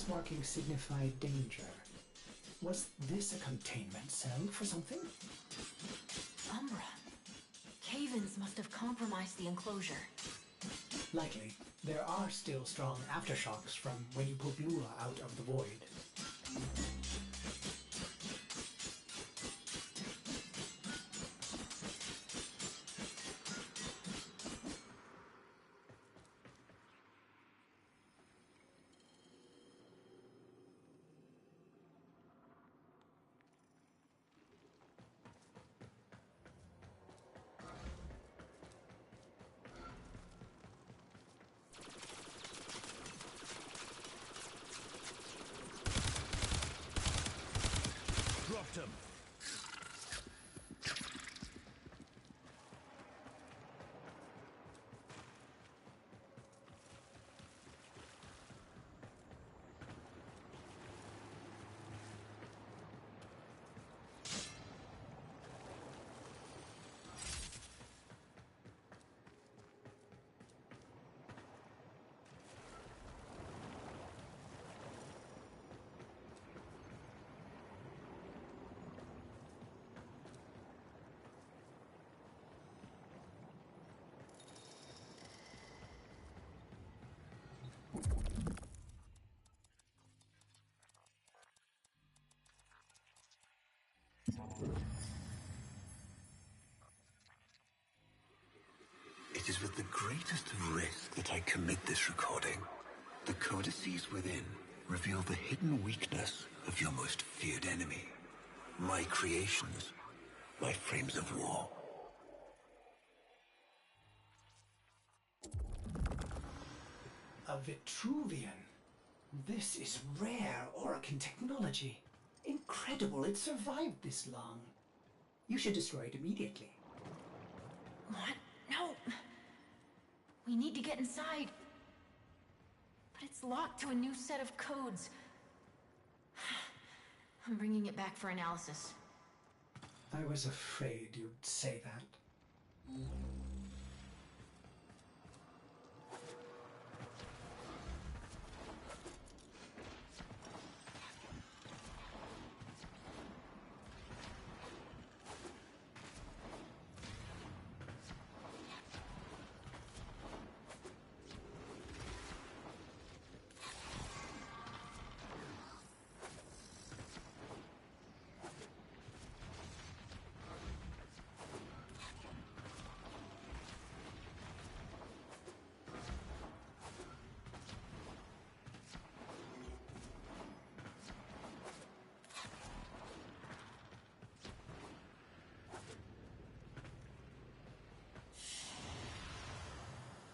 Markings signify danger. Was this a containment cell for something? Umbra. Cave-ins must have compromised the enclosure. Likely. There are still strong aftershocks from when you pulled Lua out of the void. Dropped him. It is with the greatest of risk that I commit this recording. The codices within reveal the hidden weakness of your most feared enemy. My creations, my frames of war. A Vitruvian. This is rare Orokin technology. Incredible it survived this long. You should destroy it immediately. What? No! We need to get inside. But it's locked to a new set of codes. I'm bringing it back for analysis. I was afraid you'd say that.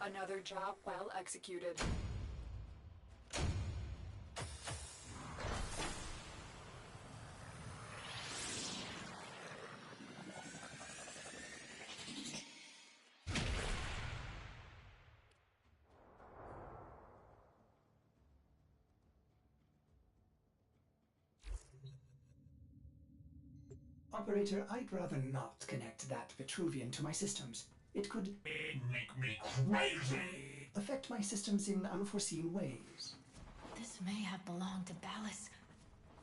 Another job well executed. Operator, I'd rather not connect that Vitruvian to my systems. It could make me crazy. Affect my systems in unforeseen ways. This may have belonged to Ballas.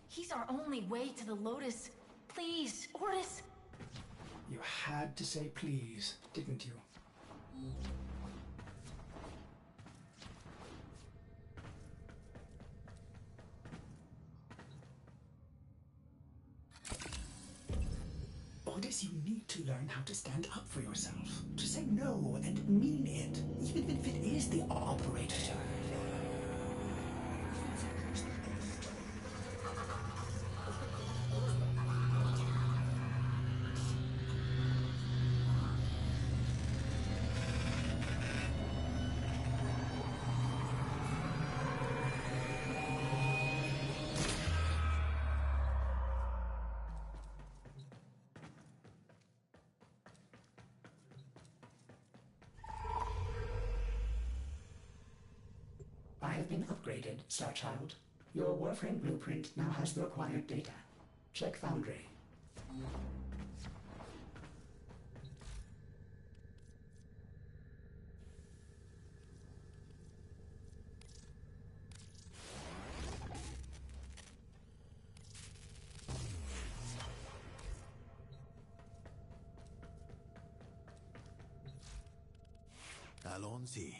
He's our only way to the Lotus. Please, Ordis! You had to say please, didn't you? Ordis, you need to learn how to stand up for yourself. To say no and mean it, even if it is the operator. I have been upgraded, Starchild. Your Warframe blueprint now has the required data. Check Foundry. Allons-y.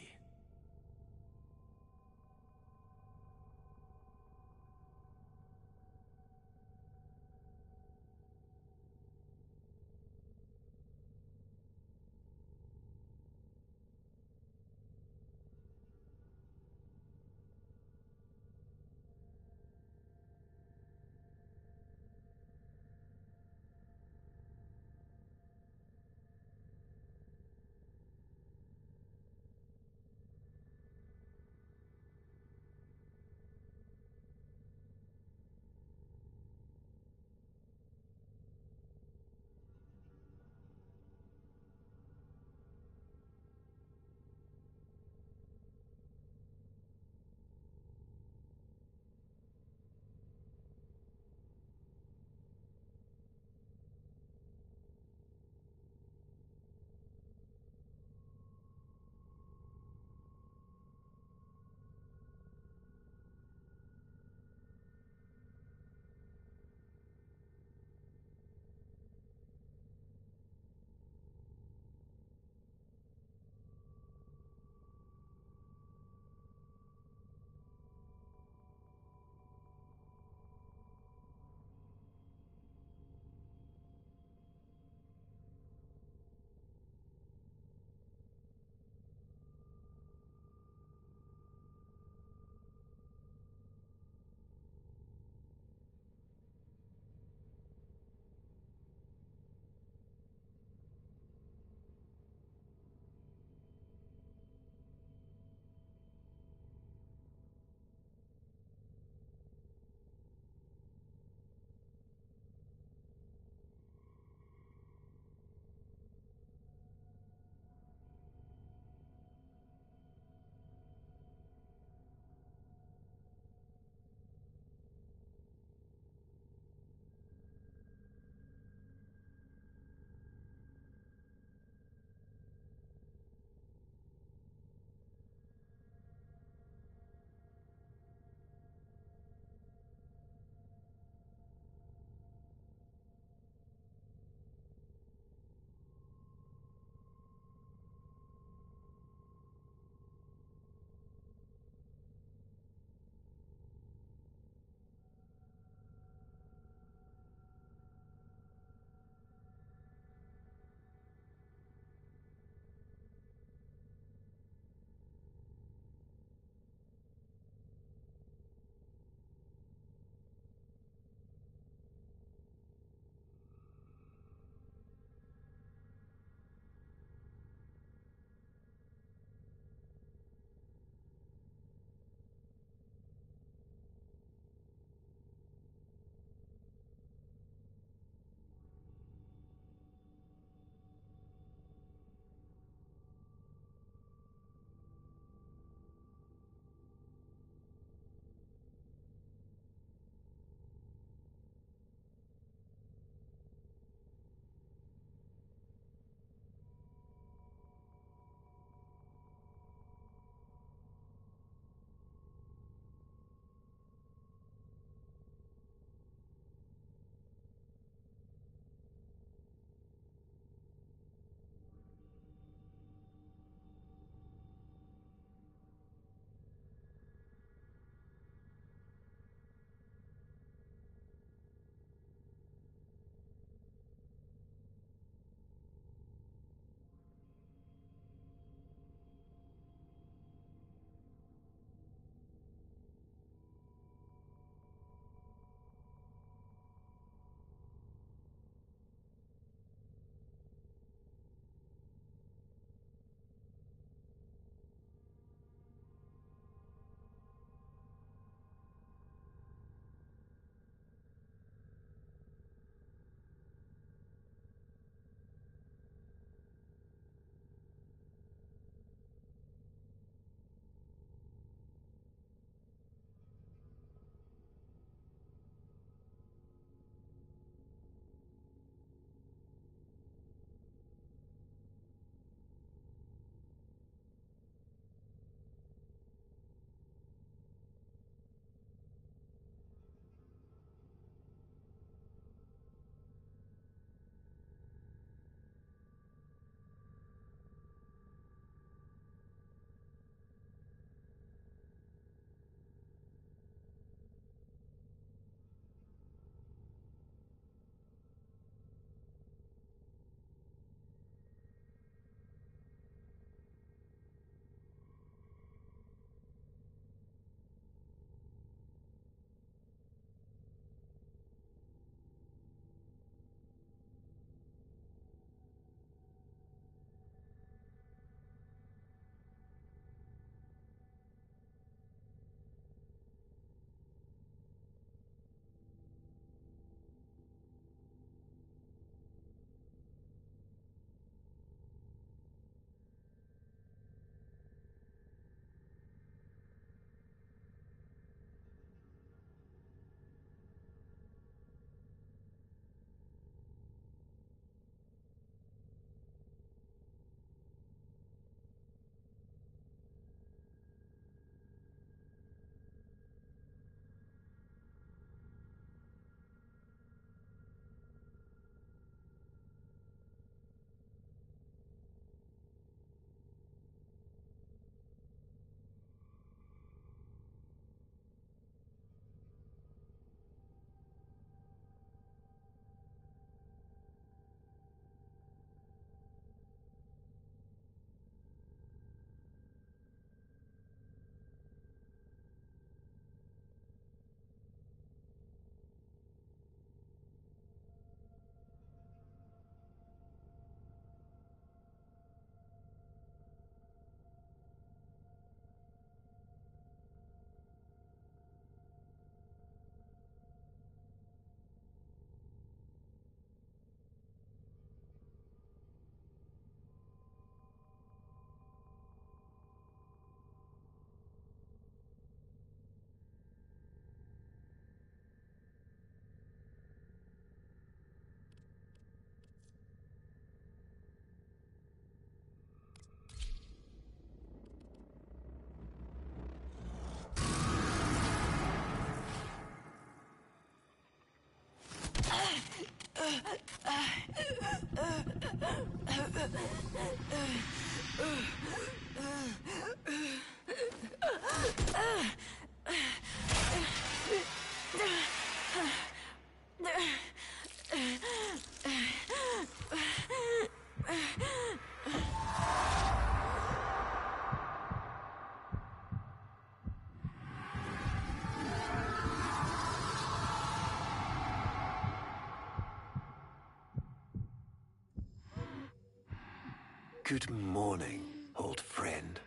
Good morning, old friend.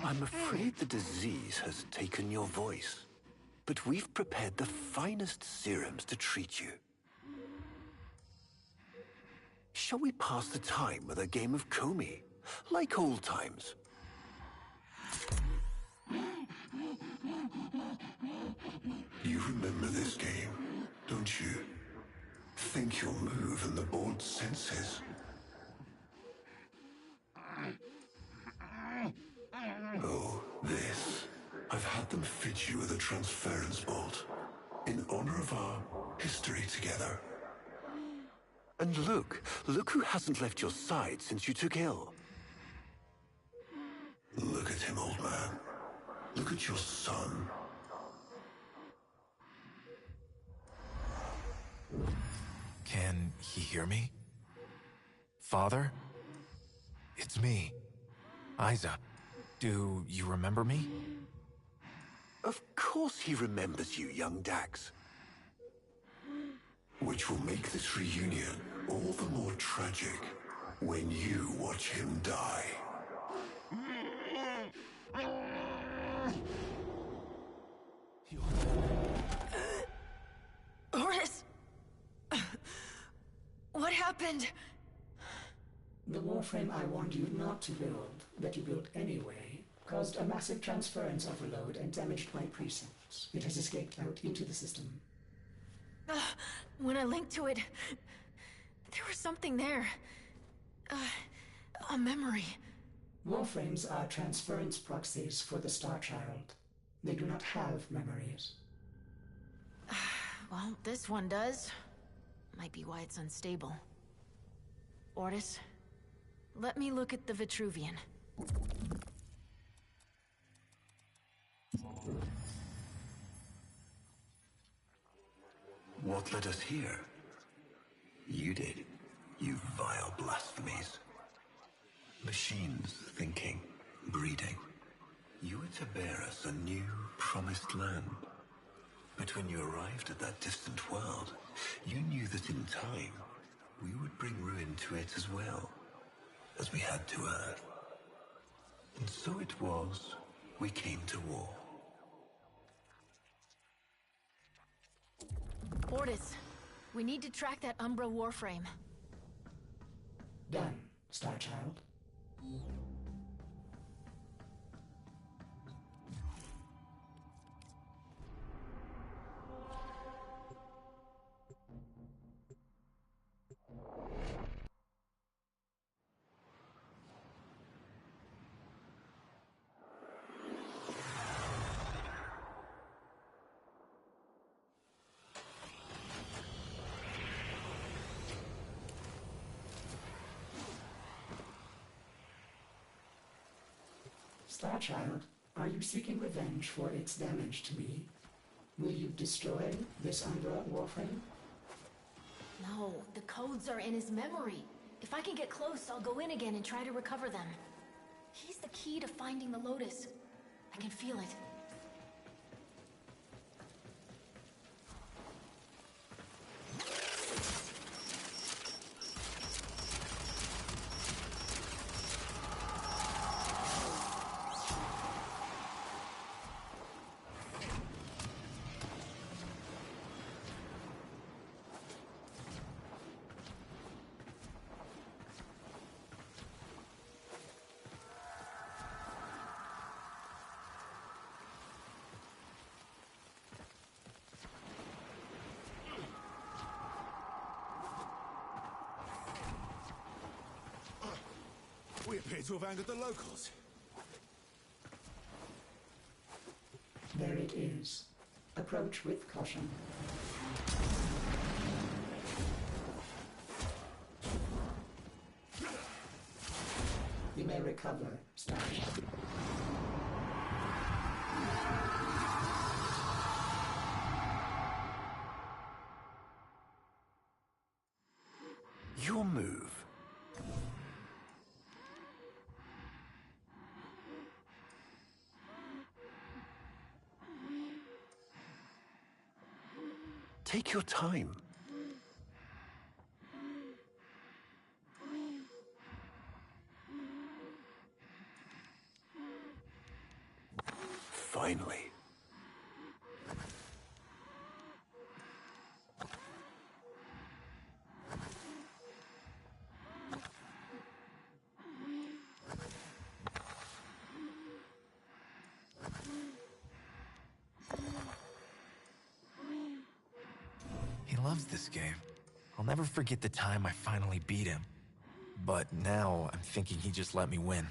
I'm afraid the disease has taken your voice, but we've prepared the finest serums to treat you. Shall we pass the time with a game of Comey, like old times? You remember this game, don't you? Think you'll move and the board senses. Oh, this. I've had them fit you with a transference bolt in honor of our history together. And look who hasn't left your side since you took ill. Look at him, old man. Look at your son. Can he hear me? Father? It's me, Isa. Do you remember me? Of course he remembers you, young Dax. Which will make this reunion all the more tragic when you watch him die. Horace! What happened? The Warframe I warned you not to build, that you built anyway, caused a massive transference overload and damaged my precincts. It has escaped out into the system. When I linked to it, there was something there. A memory. Warframes are transference proxies for the Star Child. They do not have memories. Well, this one does. Might be why it's unstable. Ortis, let me look at the Vitruvian. What led us here? You did, you vile blasphemies. Machines thinking, breeding. You were to bear us a new, promised land. But when you arrived at that distant world, you knew that in time, we would bring ruin to it as well, as we had to Earth. And so it was, we came to war. Ortis, we need to track that Umbra Warframe. Done, Star Child. Starchild, are you seeking revenge for its damage to me? Will you destroy this Umbra Warframe? No, the codes are in his memory. If I can get close, I'll go in again and try to recover them. He's the key to finding the Lotus. I can feel it. We appear to have angered the locals. There it is. Approach with caution. You may recover, Star. Your move. Take your time. Finally. He loves this game. I'll never forget the time I finally beat him. But now I'm thinking he just let me win.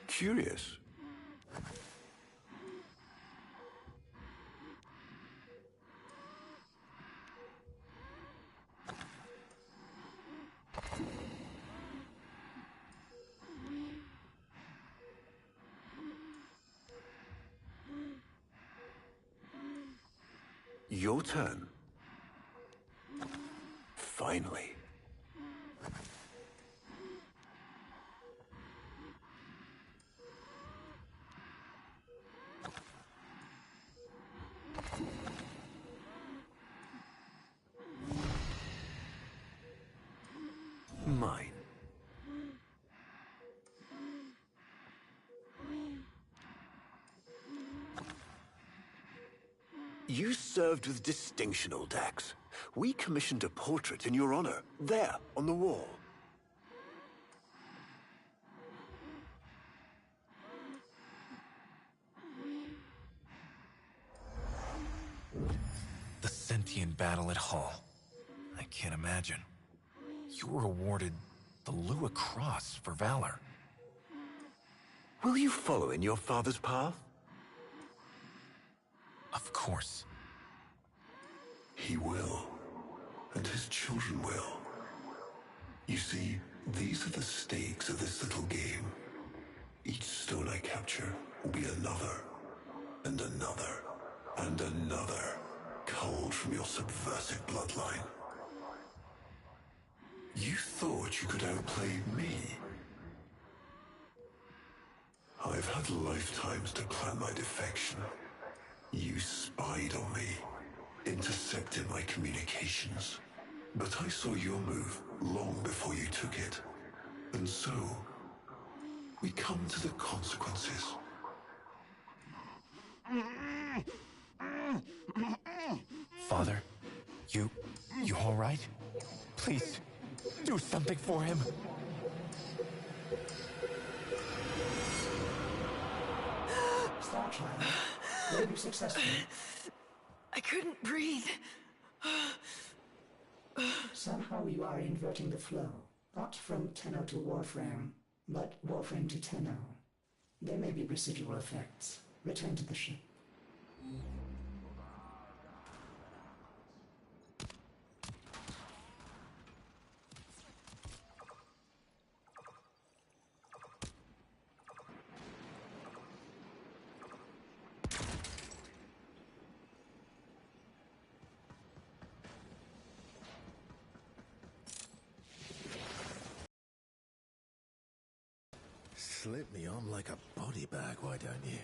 Curious. Your turn. Finally. Mine. You served with distinction, old Dax. We commissioned a portrait in your honor, there, on the wall. The sentient battle at Hull. I can't imagine. You were awarded the Lua Cross for valor. Will you follow in your father's path? Of course. He will, and his children will. You see, these are the stakes of this little game. Each stone I capture will be another, and another, and another, culled from your subversive bloodline. You thought you could outplay me? I've had lifetimes to plan my defection. You spied on me, intercepted my communications. But I saw your move long before you took it. And so, we come to the consequences. Father, you all right? Please, do something for him. Star Child, were you successful? I couldn't breathe. Somehow you are inverting the flow. Not from Tenno to Warframe, but Warframe to Tenno. There may be residual effects. Return to the ship. Slip me on like a body bag, why don't you?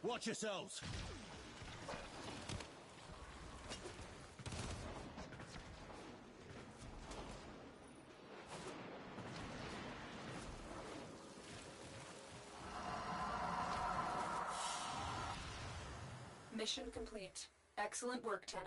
Watch yourselves! Mission complete. Excellent work, Tenno.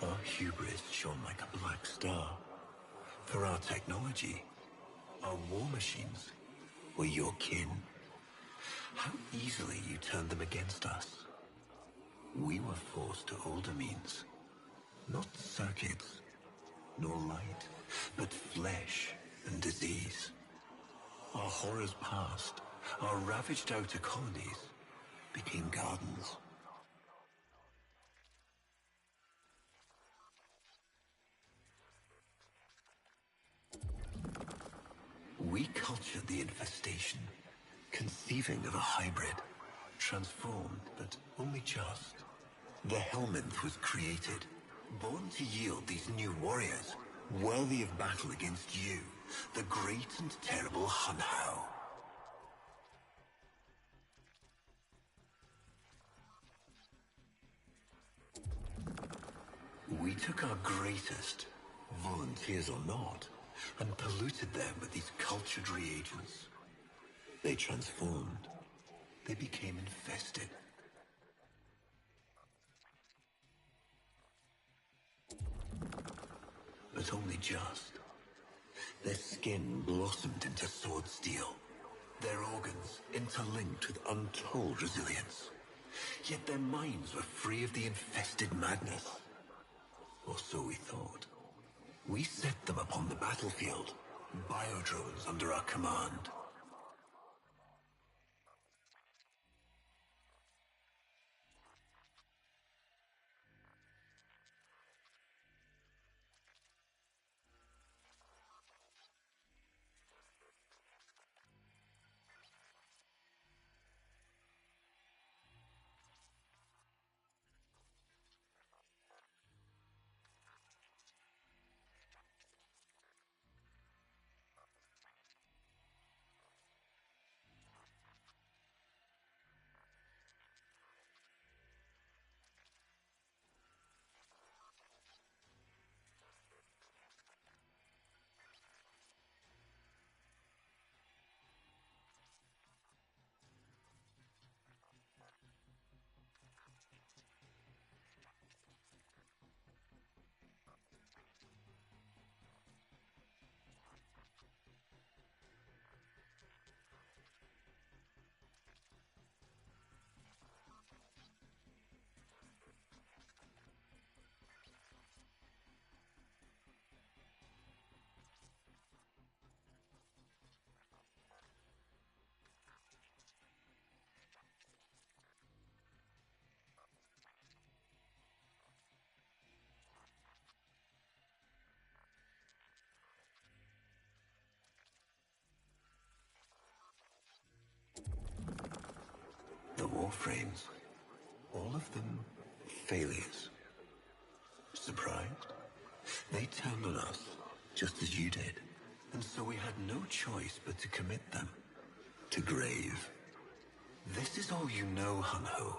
Our hubris shone like a black star. For our technology, our war machines were your kin. How easily you turned them against us. We were forced to older means. Not circuits, nor light, but flesh and disease. Our horrors passed. Our ravaged outer colonies became gardens. We cultured the infestation, conceiving of a hybrid, transformed, but only just. The Helminth was created, born to yield these new warriors, worthy of battle against you, the great and terrible Hunhow. We took our greatest, volunteers or not, and polluted them with these cultured reagents. They transformed. They became infested. But only just. Their skin blossomed into sword steel. Their organs interlinked with untold resilience. Yet their minds were free of the infested madness. Or so we thought. We set them upon the battlefield, biodrones under our command. The Warframes, all of them failures. Surprised? They turned on us, just as you did, and so we had no choice but to commit them to grave. This is all you know, Hunho,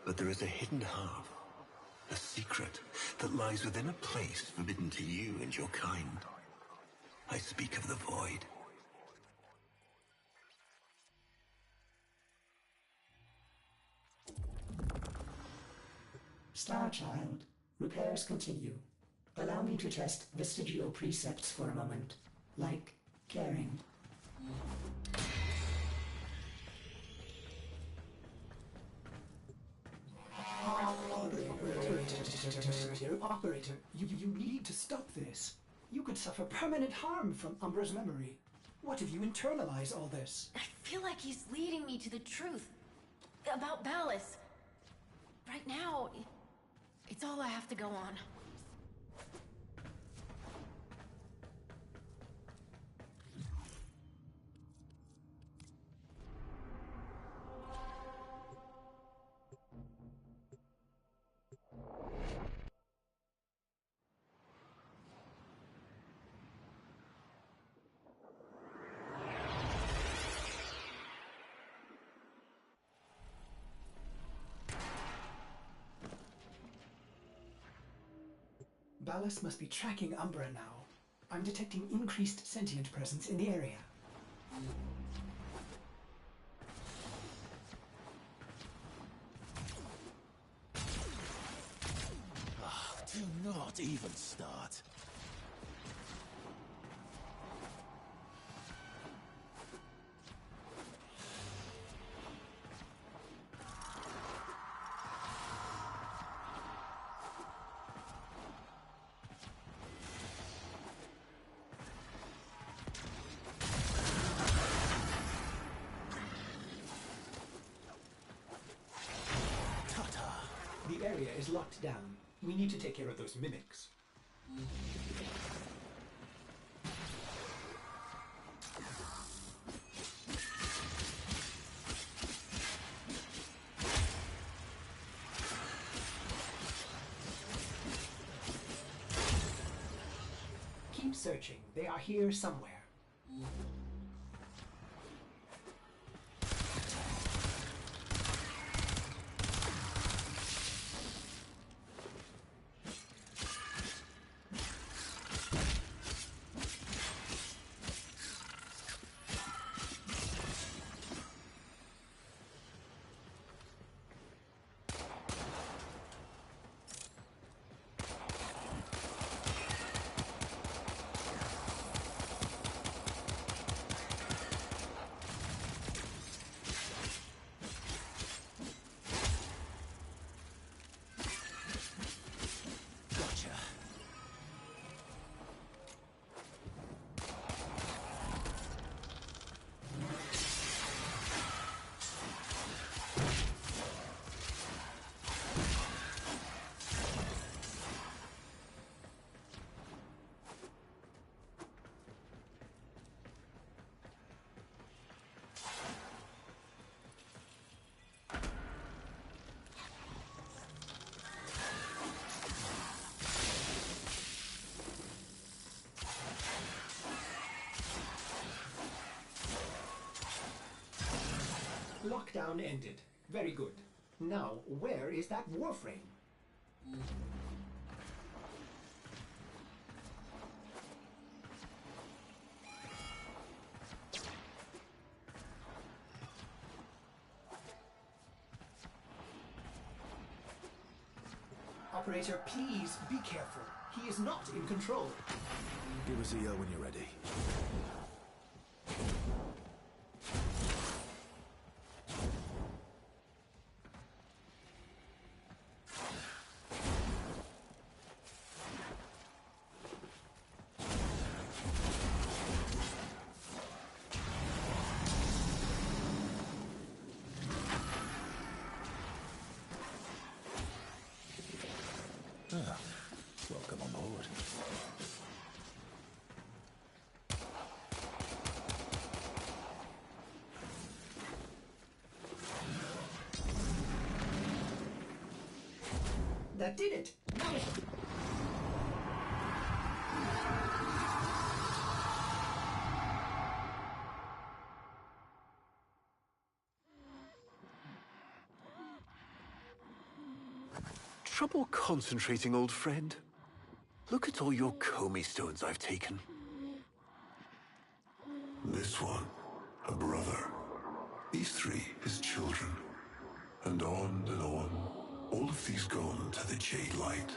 but there is a hidden half, a secret that lies within a place forbidden to you and your kind. I speak of the Void. Starchild, repairs continue. Allow me to test vestigial precepts for a moment, like caring. Operator, you need to stop this. You could suffer permanent harm from Umbra's memory. What if you internalize all this? I feel like he's leading me to the truth. About Ballas. Right now, it's all I have to go on. Ballas must be tracking Umbra now. I'm detecting increased sentient presence in the area. Do not even start. The area is locked down. We need to take care of those mimics. Keep searching. They are here somewhere. Lockdown ended. Very good. Now, where is that Warframe? Operator, please be careful. He is not in control. Give us a yell when you're ready. Welcome on board. That did it! Now Trouble concentrating, old friend? Look at all your Comey stones I've taken. This one, a brother. These three, his children. And on and on. All of these gone to the Jade Light.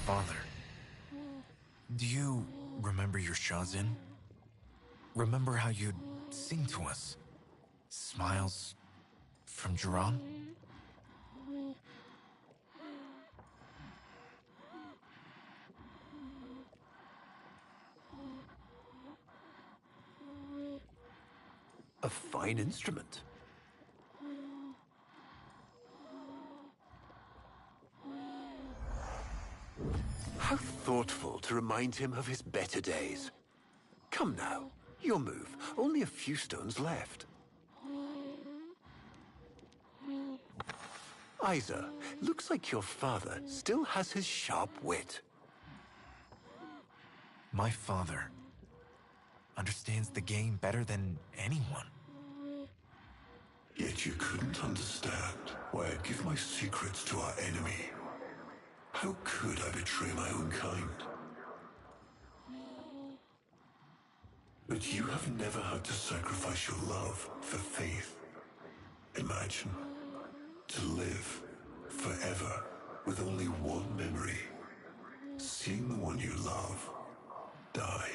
father. Do you remember your Shazin? Remember how you'd sing to us? Smiles from Jiran? A fine instrument. How thoughtful to remind him of his better days. Come now, your move. Only a few stones left. Isa, looks like your father still has his sharp wit. My father understands the game better than anyone. Yet you couldn't understand why I'd give my secrets to our enemy. How could I betray my own kind? But you have never had to sacrifice your love for faith. Imagine to live forever with only one memory. Seeing the one you love die.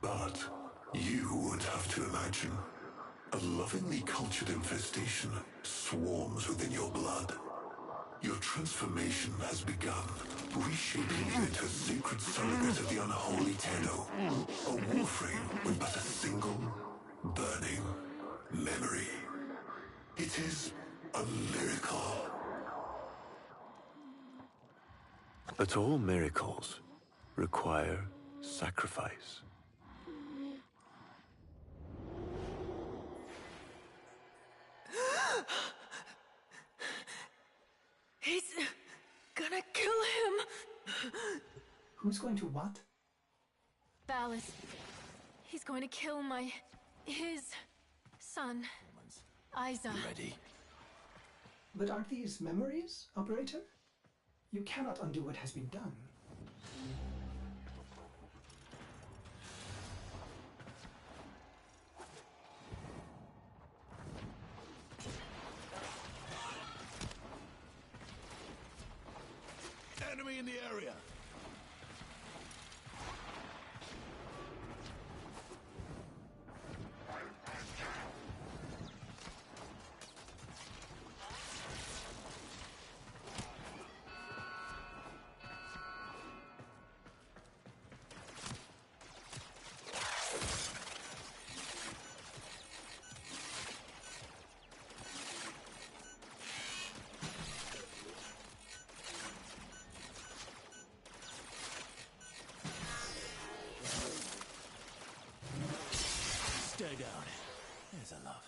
But you would have to imagine a lovingly cultured infestation swarms within your blood. Your transformation has begun, reshaping you into a sacred surrogate of the unholy Tenno. A Warframe with but a single, burning memory. It is a miracle. But all miracles require sacrifice. He's gonna kill him. Who's going to what? Ballas. He's going to kill his son, Isa. Ready? But aren't these memories, Operator? You cannot undo what has been done. Enemy in the area! Stay down. There's a love.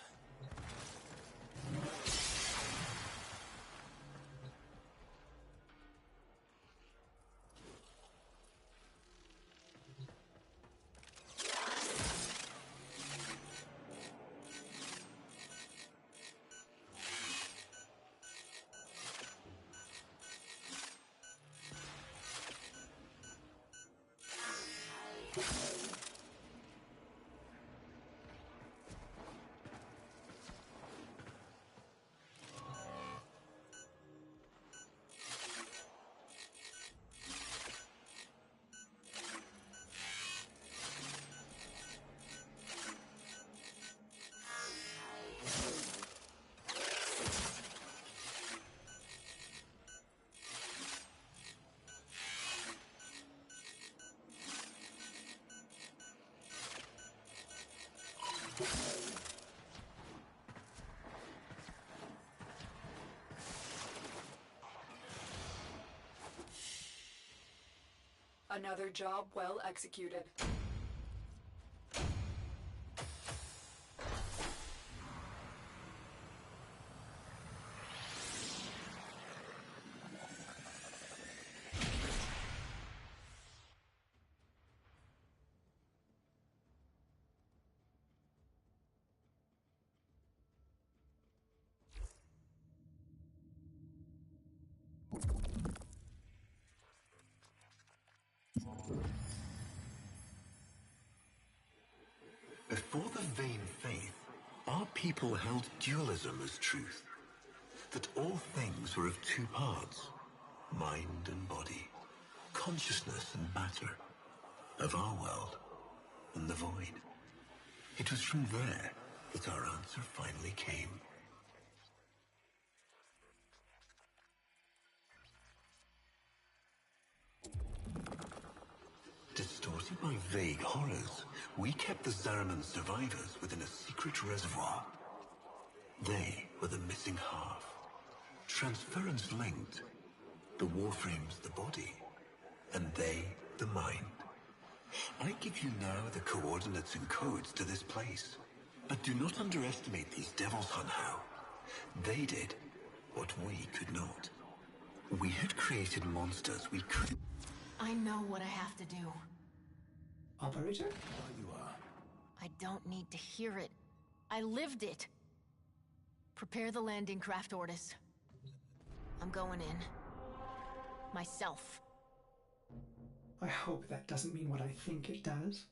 Another job well executed. Before the vein people held dualism as truth. That all things were of two parts, mind and body, consciousness and matter, of our world and the void. It was from there that our answer finally came. Distorted by vague horrors, we kept the Zariman survivors within a secret reservoir. They were the missing half. Transference linked. The Warframe's the body, and they the mind. I give you now the coordinates and codes to this place. But do not underestimate these devils, Hunhow. They did what we could not. We had created monsters we couldn't. I know what I have to do. Operator? You are. I don't need to hear it. I lived it. Prepare the landing craft, Ordis. I'm going in. Myself. I hope that doesn't mean what I think it does.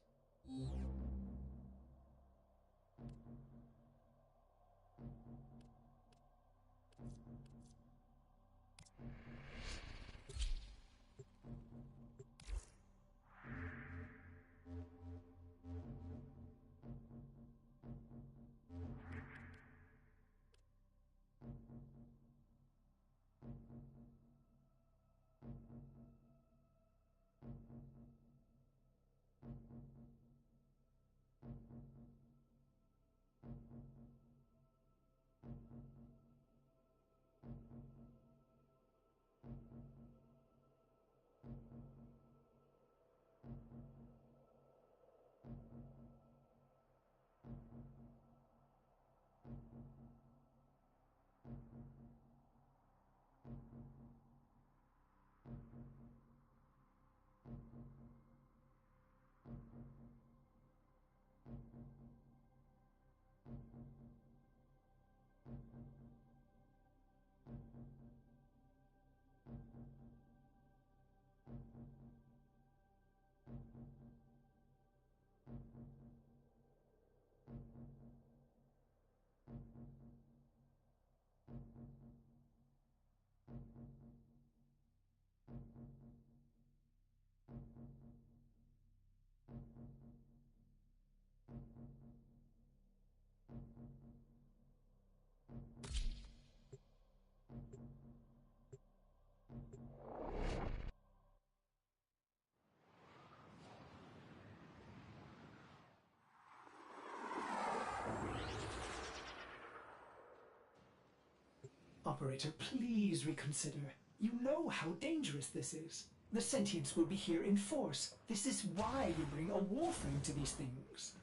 Operator, please reconsider. You know how dangerous this is. The sentients will be here in force. This is why you bring a Warframe to these things.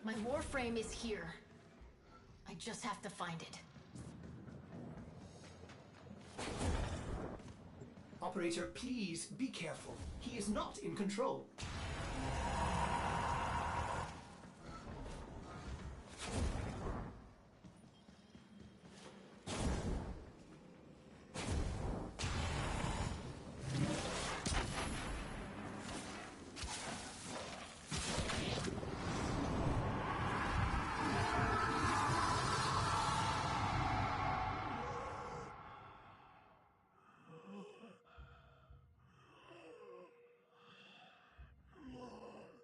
My Warframe is here. I just have to find it. Operator, please be careful. He is not in control.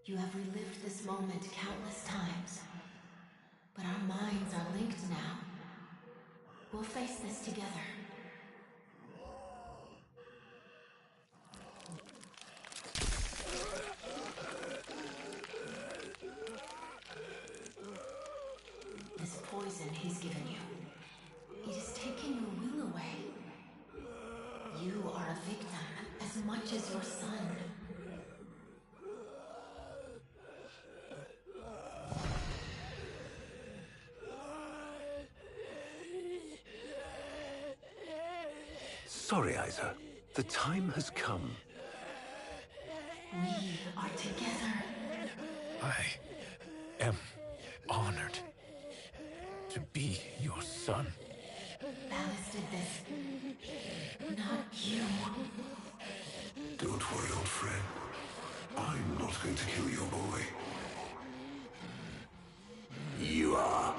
You have relived this moment countless times, but our minds are linked now. We'll face this together. This poison he's given you, it is taking your will away. You are a victim as much as your son. Sorry, Isa. The time has come. We are together. I am honored to be your son. Ballas did this, not you. Don't worry, old friend. I'm not going to kill your boy. You are.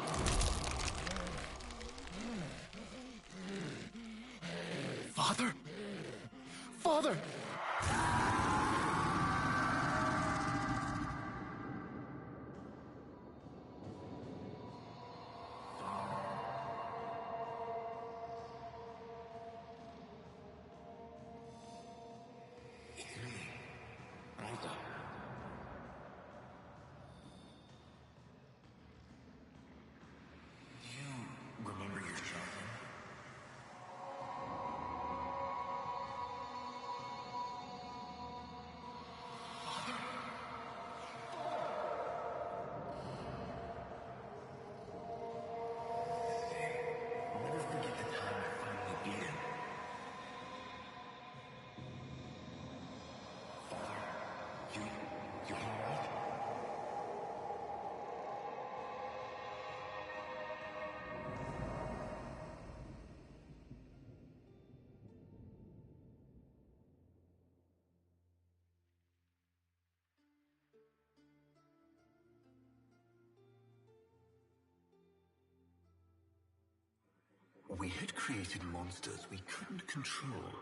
had created monsters we couldn't control.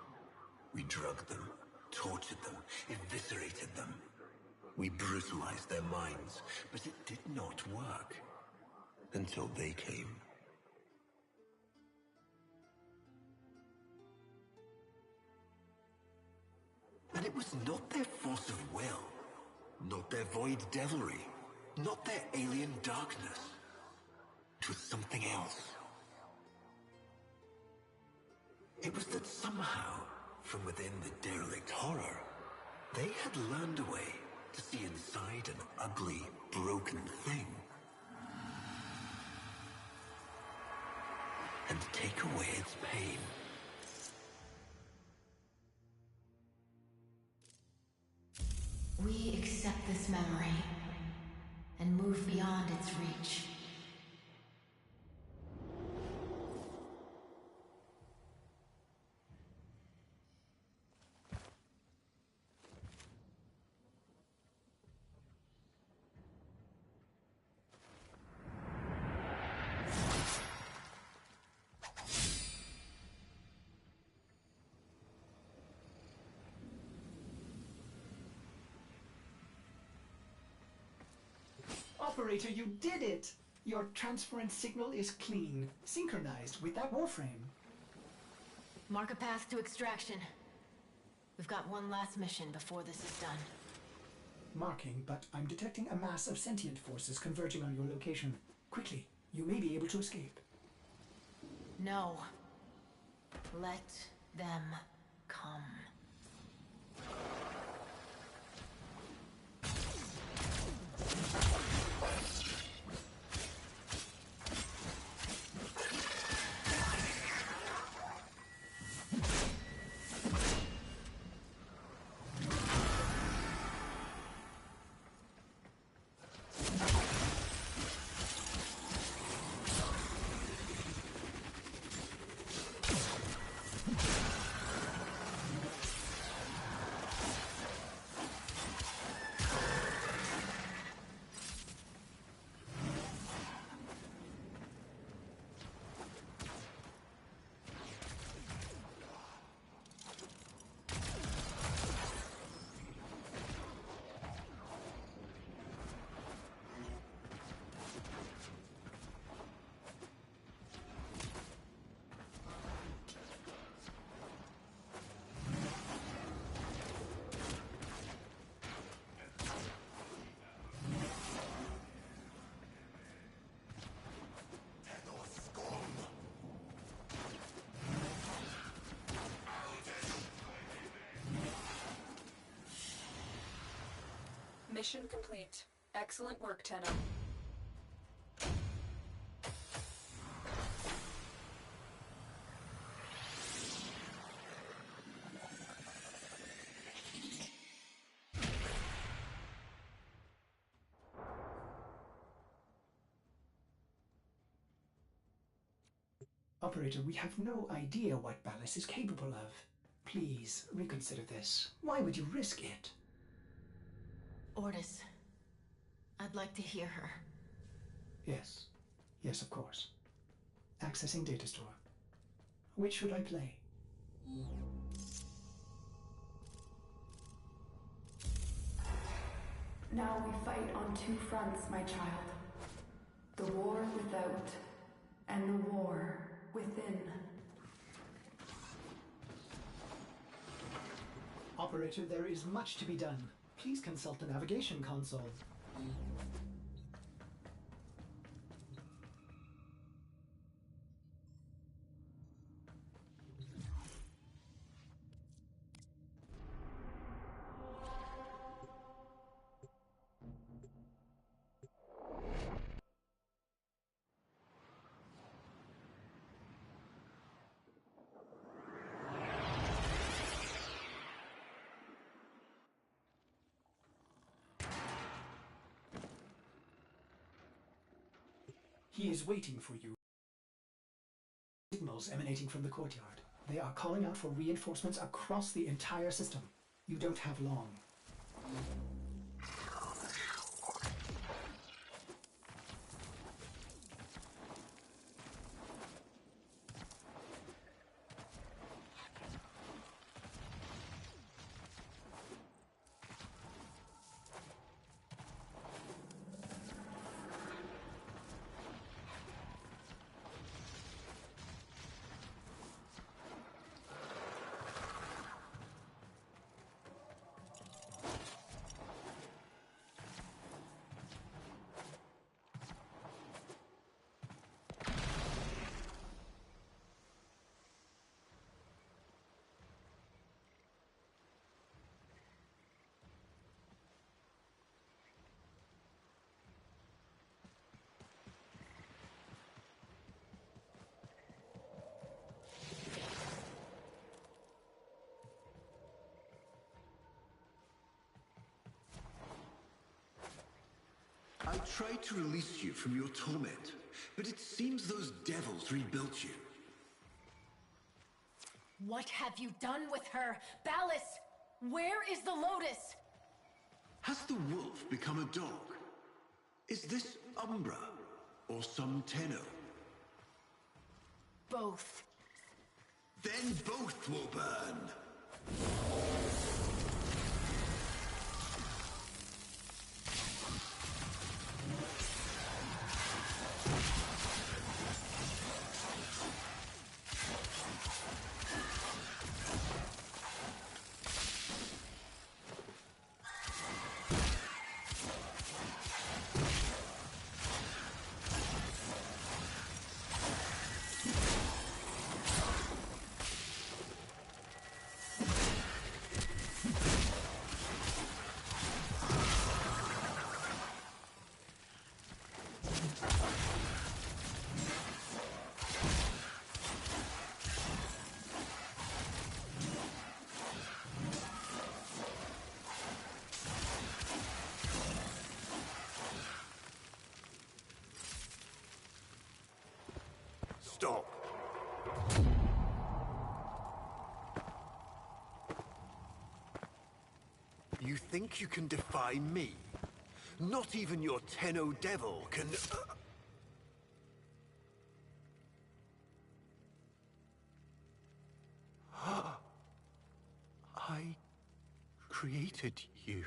We drugged them, tortured them, eviscerated them. We brutalized their minds, but it did not work. Until they came. And it was not their force of will, not their void devilry, not their alien darkness. It was something else. It was that somehow, from within the derelict horror, they had learned a way to see inside an ugly, broken thing. And take away its pain. We accept this memory and move beyond its reach. Operator, you did it! Your transference signal is clean, synchronized with that Warframe. Mark a path to extraction. We've got one last mission before this is done. Marking, but I'm detecting a mass of sentient forces converging on your location. Quickly, you may be able to escape. No. Let them come. Mission complete. Excellent work, Tenno. Operator, we have no idea what Ballas is capable of. Please, reconsider this. Why would you risk it? Ordis. I'd like to hear her. Yes. Yes, of course. Accessing data store. Which should I play? Now we fight on two fronts, my child. The war without, and the war within. Operator, there is much to be done. Please consult the navigation console. He is waiting for you. Signals emanating from the courtyard. They are calling out for reinforcements across the entire system. You don't have long. tried to release you from your torment, but it seems those devils rebuilt you. What have you done with her? Ballas! Where is the Lotus? Has the wolf become a dog? Is this Umbra or some Tenno? Both. Then both will burn! Stop. You think you can defy me? Not even your Tenno devil can... I created you.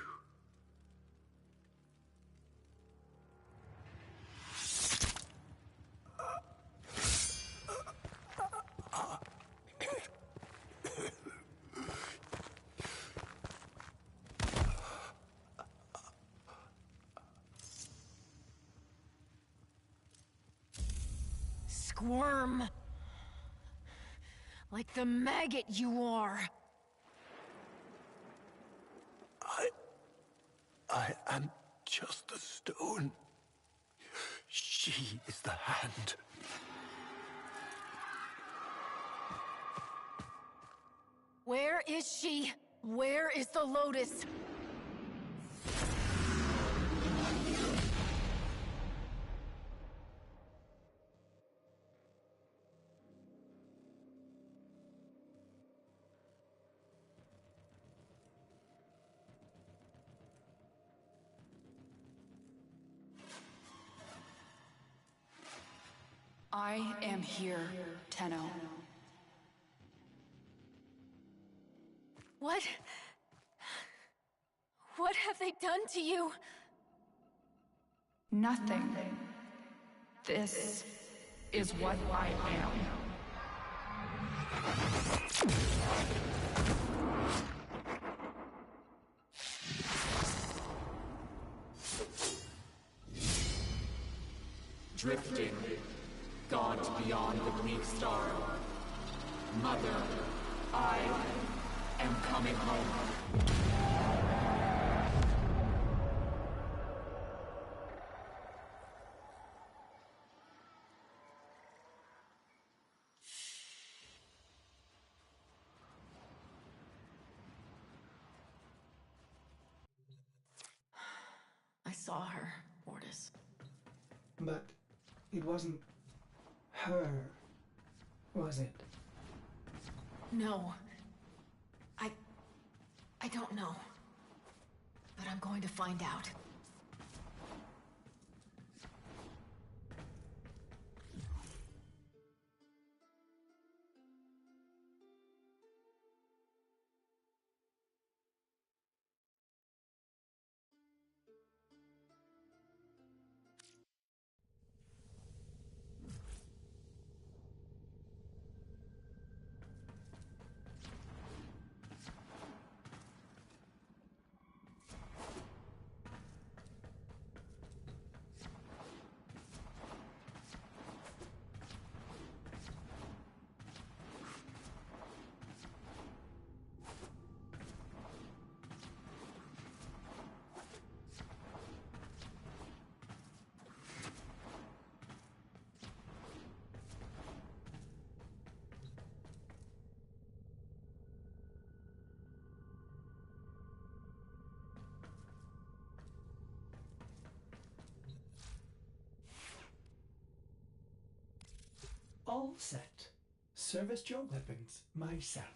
Squirm! Like the maggot you are! I am just the stone. She is the hand. Where is she? Where is the Lotus? I am here, Tenno. What? What have they done to you? Nothing. This is what I am. Drifting, gaunt beyond the bleak star. Mother, I am coming home. I saw her, Mortis. But it wasn't her, was it? No. I don't know. But I'm going to find out. All set. Service your weapons myself.